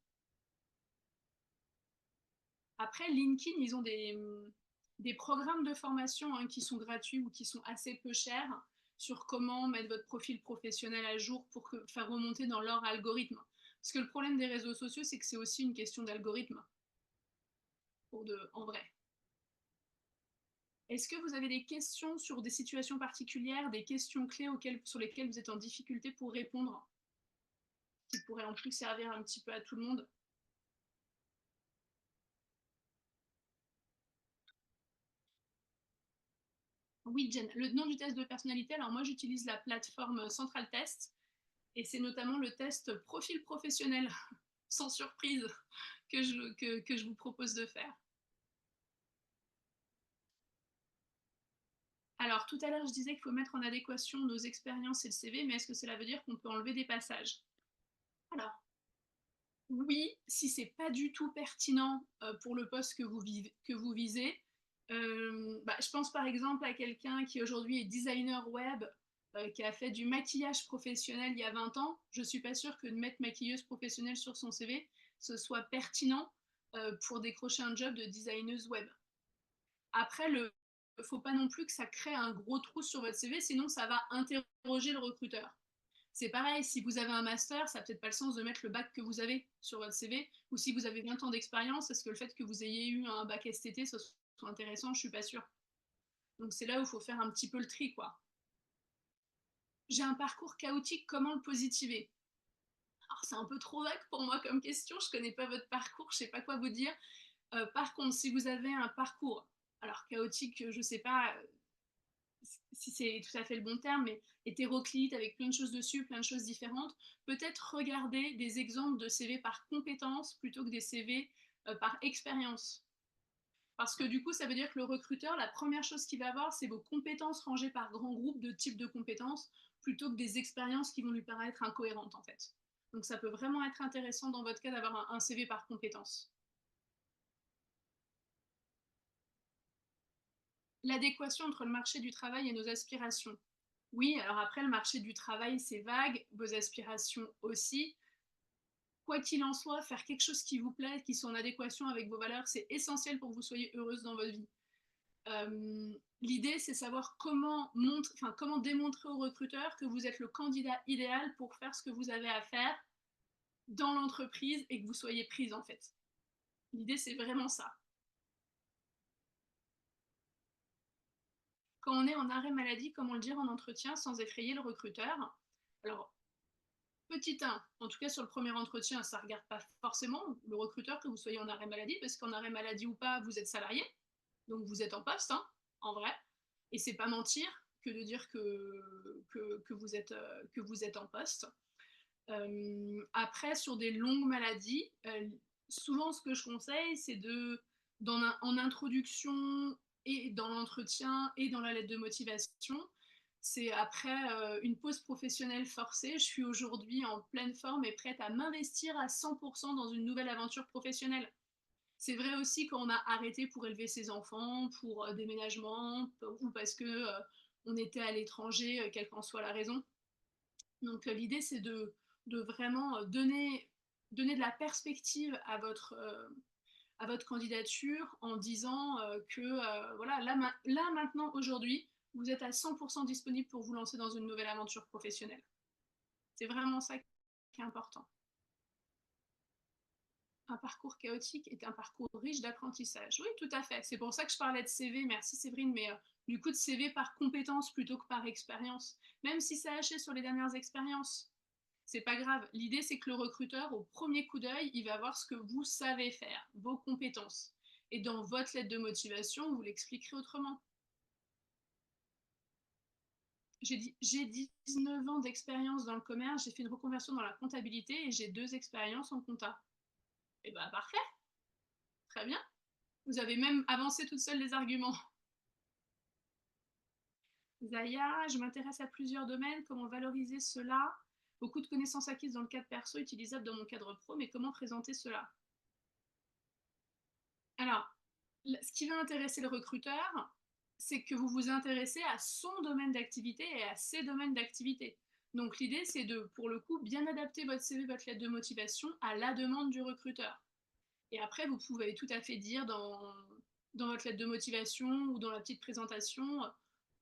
Après, LinkedIn, ils ont des programmes de formation hein, qui sont gratuits ou qui sont assez peu chers sur comment mettre votre profil professionnel à jour pour faire remonter dans leur algorithme. Parce que le problème des réseaux sociaux, c'est que c'est aussi une question d'algorithme, en vrai. Est-ce que vous avez des questions sur des situations particulières, des questions clés sur lesquelles vous êtes en difficulté pour répondre, qui pourraient en plus servir un petit peu à tout le monde? Oui, Jen, le nom du test de personnalité, alors moi j'utilise la plateforme Central Test et c'est notamment le test profil professionnel, sans surprise, que je vous propose de faire. Alors tout à l'heure je disais qu'il faut mettre en adéquation nos expériences et le CV, mais est-ce que cela veut dire qu'on peut enlever des passages? Alors oui, si c'est pas du tout pertinent pour le poste que vous visez. Je pense par exemple à quelqu'un qui aujourd'hui est designer web, qui a fait du maquillage professionnel il y a 20 ans. Je suis pas sûre que de mettre maquilleuse professionnelle sur son CV, ce soit pertinent pour décrocher un job de designeuse web. Après, faut pas non plus que ça crée un gros trou sur votre CV, sinon ça va interroger le recruteur. C'est pareil, si vous avez un master, ça n'a peut-être pas le sens de mettre le bac que vous avez sur votre CV, ou si vous avez 20 ans d'expérience, est-ce que le fait que vous ayez eu un bac STT ce soit intéressant? Je suis pas sûre. Donc c'est là où il faut faire un petit peu le tri, quoi. J'ai un parcours chaotique, comment le positiver? Alors c'est un peu trop vague pour moi comme question, je connais pas votre parcours, je sais pas quoi vous dire. Par contre, si vous avez un parcours, alors chaotique, je sais pas, si c'est tout à fait le bon terme, mais hétéroclite, avec plein de choses dessus, plein de choses différentes, peut-être regarder des exemples de CV par compétence plutôt que des CV par expérience. Parce que du coup, ça veut dire que le recruteur, la première chose qu'il va voir, c'est vos compétences rangées par grands groupes de types de compétences, plutôt que des expériences qui vont lui paraître incohérentes, en fait. Donc ça peut vraiment être intéressant dans votre cas d'avoir un CV par compétence. L'adéquation entre le marché du travail et nos aspirations. Oui, alors après, le marché du travail, c'est vague, vos aspirations aussi. Quoi qu'il en soit, faire quelque chose qui vous plaît, qui soit en adéquation avec vos valeurs, c'est essentiel pour que vous soyez heureuse dans votre vie. L'idée, c'est savoir comment démontrer au recruteur que vous êtes le candidat idéal pour faire ce que vous avez à faire dans l'entreprise et que vous soyez prise, en fait. L'idée, c'est vraiment ça. Quand on est en arrêt maladie, comment le dire en entretien sans effrayer le recruteur? Alors, petit 1, en tout cas sur le premier entretien, ça ne regarde pas forcément le recruteur que vous soyez en arrêt maladie, parce qu'en arrêt maladie ou pas, vous êtes salarié, donc vous êtes en poste, hein, en vrai. Et c'est pas mentir que de dire que vous êtes en poste. Après, sur des longues maladies, souvent ce que je conseille, c'est en introduction et dans l'entretien et dans la lettre de motivation, c'est après une pause professionnelle forcée, je suis aujourd'hui en pleine forme et prête à m'investir à 100% dans une nouvelle aventure professionnelle. C'est vrai aussi quand on a arrêté pour élever ses enfants, pour déménagement, ou parce que on était à l'étranger, quelle qu'en soit la raison. Donc l'idée c'est de vraiment donner de la perspective à votre candidature en disant que voilà, là maintenant, aujourd'hui, vous êtes à 100% disponible pour vous lancer dans une nouvelle aventure professionnelle. C'est vraiment ça qui est important. Un parcours chaotique est un parcours riche d'apprentissage. Oui, tout à fait. C'est pour ça que je parlais de CV. Merci Séverine, mais du coup de CV par compétence plutôt que par expérience. Même si c'est haché sur les dernières expériences, c'est pas grave. L'idée, c'est que le recruteur, au premier coup d'œil, il va voir ce que vous savez faire, vos compétences. Et dans votre lettre de motivation, vous l'expliquerez autrement. J'ai 19 ans d'expérience dans le commerce, j'ai fait une reconversion dans la comptabilité et j'ai 2 expériences en compta. Et bah parfait, très bien. Vous avez même avancé toute seule les arguments. Zaya, je m'intéresse à plusieurs domaines, comment valoriser cela? Beaucoup de connaissances acquises dans le cadre perso, utilisables dans mon cadre pro, mais comment présenter cela? Alors, ce qui va intéresser le recruteur, c'est que vous vous intéressez à son domaine d'activité et à ses domaines d'activité. Donc l'idée, c'est de, pour le coup, bien adapter votre CV, votre lettre de motivation à la demande du recruteur. Et après, vous pouvez tout à fait dire dans votre lettre de motivation ou dans la petite présentation,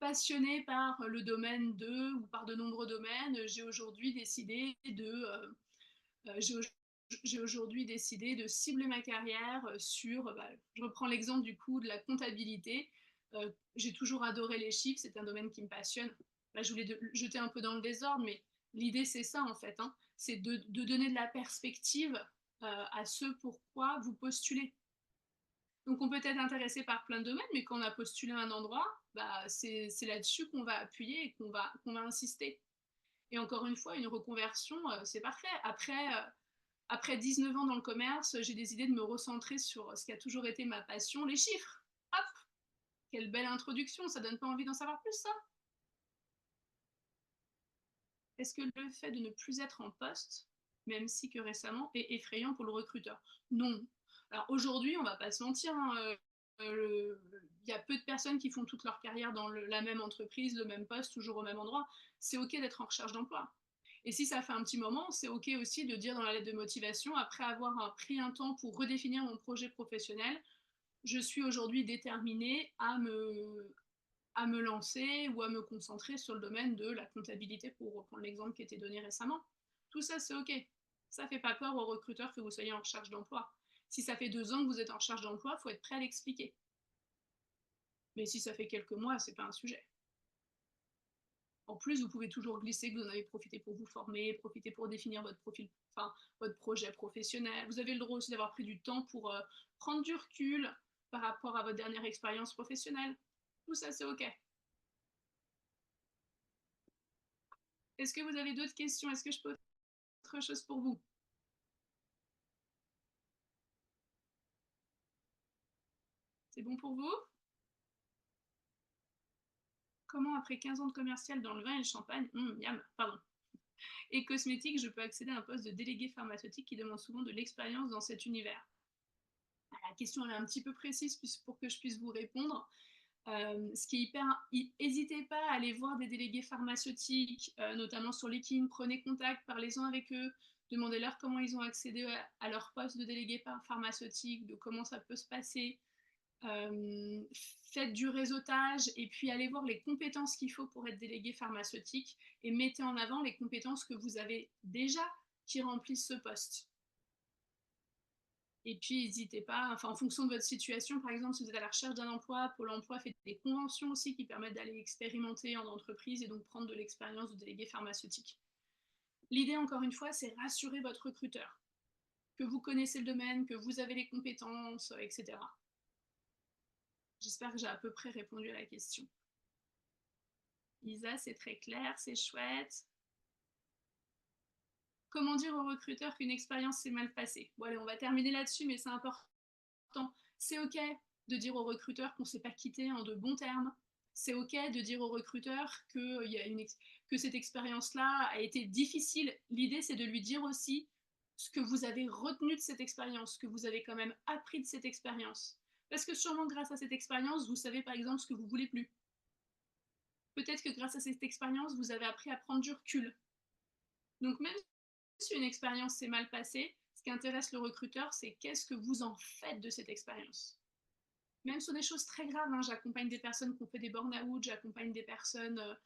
passionné par le domaine de, ou par de nombreux domaines, j'ai aujourd'hui décidé j'ai aujourd'hui décidé de cibler ma carrière sur, bah, je reprends l'exemple du coup de la comptabilité. J'ai toujours adoré les chiffres, c'est un domaine qui me passionne. Là, je voulais jeter un peu dans le désordre, mais l'idée c'est ça en fait, hein, c'est de donner de la perspective à ce pourquoi vous postulez. Donc on peut être intéressé par plein de domaines, mais quand on a postulé à un endroit, bah, c'est là-dessus qu'on va appuyer et qu'on va insister. Et encore une fois, une reconversion, c'est parfait. Après 19 ans dans le commerce, j'ai décidé de me recentrer sur ce qui a toujours été ma passion, les chiffres. Hop, quelle belle introduction, ça donne pas envie d'en savoir plus, ça? Est-ce que le fait de ne plus être en poste, même si que récemment, est effrayant pour le recruteur? Non. Alors aujourd'hui, on va pas se mentir, hein, il y a peu de personnes qui font toute leur carrière dans la même entreprise, le même poste, toujours au même endroit. C'est ok d'être en recherche d'emploi. Et si ça fait un petit moment, c'est ok aussi de dire dans la lettre de motivation, après avoir pris un temps pour redéfinir mon projet professionnel, je suis aujourd'hui déterminée à me lancer ou à me concentrer sur le domaine de la comptabilité, pour reprendre l'exemple qui était donné récemment. Tout ça, c'est ok. Ça ne fait pas peur aux recruteurs que vous soyez en recherche d'emploi. Si ça fait 2 ans que vous êtes en recherche d'emploi, il faut être prêt à l'expliquer. Mais si ça fait quelques mois, c'est pas un sujet. En plus, vous pouvez toujours glisser que vous en avez profité pour vous former, profiter pour définir votre profil, enfin votre projet professionnel. Vous avez le droit aussi d'avoir pris du temps pour prendre du recul par rapport à votre dernière expérience professionnelle. Tout ça, c'est ok. Est-ce que vous avez d'autres questions? Est-ce que je peux faire autre chose pour vous? C'est bon pour vous? Comment, après 15 ans de commercial dans le vin et le champagne, miam, pardon, et cosmétique, je peux accéder à un poste de délégué pharmaceutique qui demande souvent de l'expérience dans cet univers? La question est un petit peu précise pour que je puisse vous répondre. Ce qui est hyper. N'hésitez pas à aller voir des délégués pharmaceutiques, notamment sur LinkedIn. Prenez contact, parlez-en avec eux, demandez-leur comment ils ont accédé à leur poste de délégué pharmaceutique, de comment ça peut se passer. Euh, Faites du réseautage et puis allez voir les compétences qu'il faut pour être délégué pharmaceutique et mettez en avant les compétences que vous avez déjà qui remplissent ce poste. Et puis, n'hésitez pas, enfin, en fonction de votre situation, par exemple, si vous êtes à la recherche d'un emploi, Pôle emploi fait des conventions aussi qui permettent d'aller expérimenter en entreprise et donc prendre de l'expérience de délégué pharmaceutique. L'idée, encore une fois, c'est rassurer votre recruteur, que vous connaissez le domaine, que vous avez les compétences, etc. J'espère que j'ai à peu près répondu à la question. Lisa, c'est très clair, c'est chouette. Comment dire au recruteur qu'une expérience s'est mal passée? Bon, allez, on va terminer là-dessus, mais c'est important. C'est ok de dire au recruteur qu'on ne s'est pas quitté en de bons termes. C'est ok de dire au recruteur que cette expérience-là a été difficile. L'idée, c'est de lui dire aussi ce que vous avez retenu de cette expérience, ce que vous avez quand même appris de cette expérience. Parce que sûrement grâce à cette expérience, vous savez par exemple ce que vous voulez plus. Peut-être que grâce à cette expérience, vous avez appris à prendre du recul. Donc même si une expérience s'est mal passée, ce qui intéresse le recruteur, c'est qu'est-ce que vous en faites de cette expérience. Même sur des choses très graves, hein, j'accompagne des personnes qui ont fait des burn-out, j'accompagne des personnes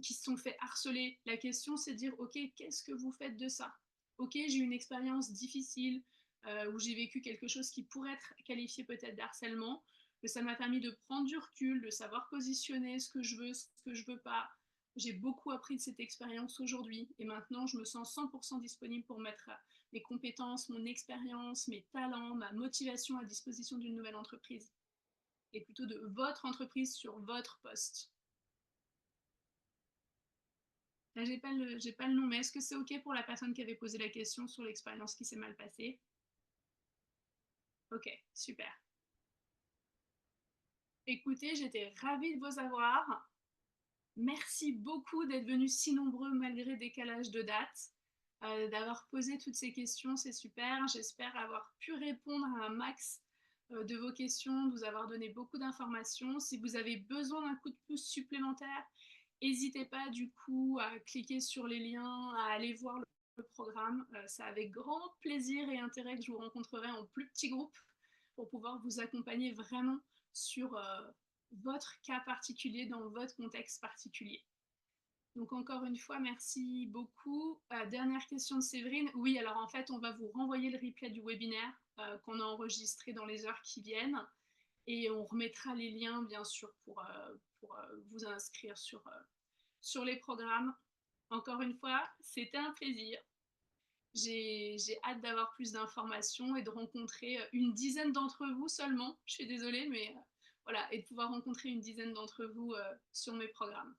qui se sont fait harceler. La question, c'est de dire, ok, qu'est-ce que vous faites de ça? Ok, j'ai eu une expérience difficile où j'ai vécu quelque chose qui pourrait être qualifié peut-être d'harcèlement, mais ça m'a permis de prendre du recul, de savoir positionner ce que je veux, ce que je veux pas. J'ai beaucoup appris de cette expérience aujourd'hui et maintenant je me sens 100% disponible pour mettre mes compétences, mon expérience, mes talents, ma motivation à disposition d'une nouvelle entreprise et plutôt de votre entreprise sur votre poste. Là, j'ai pas le nom, mais est-ce que c'est OK pour la personne qui avait posé la question sur l'expérience qui s'est mal passée? Ok, super. Écoutez, j'étais ravie de vous avoir. Merci beaucoup d'être venus si nombreux malgré décalage de date, d'avoir posé toutes ces questions, c'est super. J'espère avoir pu répondre à un max de vos questions, de vous avoir donné beaucoup d'informations. Si vous avez besoin d'un coup de pouce supplémentaire, n'hésitez pas du coup à cliquer sur les liens, à aller voir le programme. C'est avec grand plaisir et intérêt que je vous rencontrerai en plus petit groupe pour pouvoir vous accompagner vraiment sur votre cas particulier, dans votre contexte particulier. Donc encore une fois, merci beaucoup. Dernière question de Séverine. Oui, alors en fait, on va vous renvoyer le replay du webinaire qu'on a enregistré dans les heures qui viennent et on remettra les liens, bien sûr, pour vous inscrire sur les programmes. Encore une fois, c'était un plaisir. J'ai hâte d'avoir plus d'informations et de rencontrer une dizaine d'entre vous seulement. Je suis désolée, mais voilà, et de pouvoir rencontrer une dizaine d'entre vous sur mes programmes.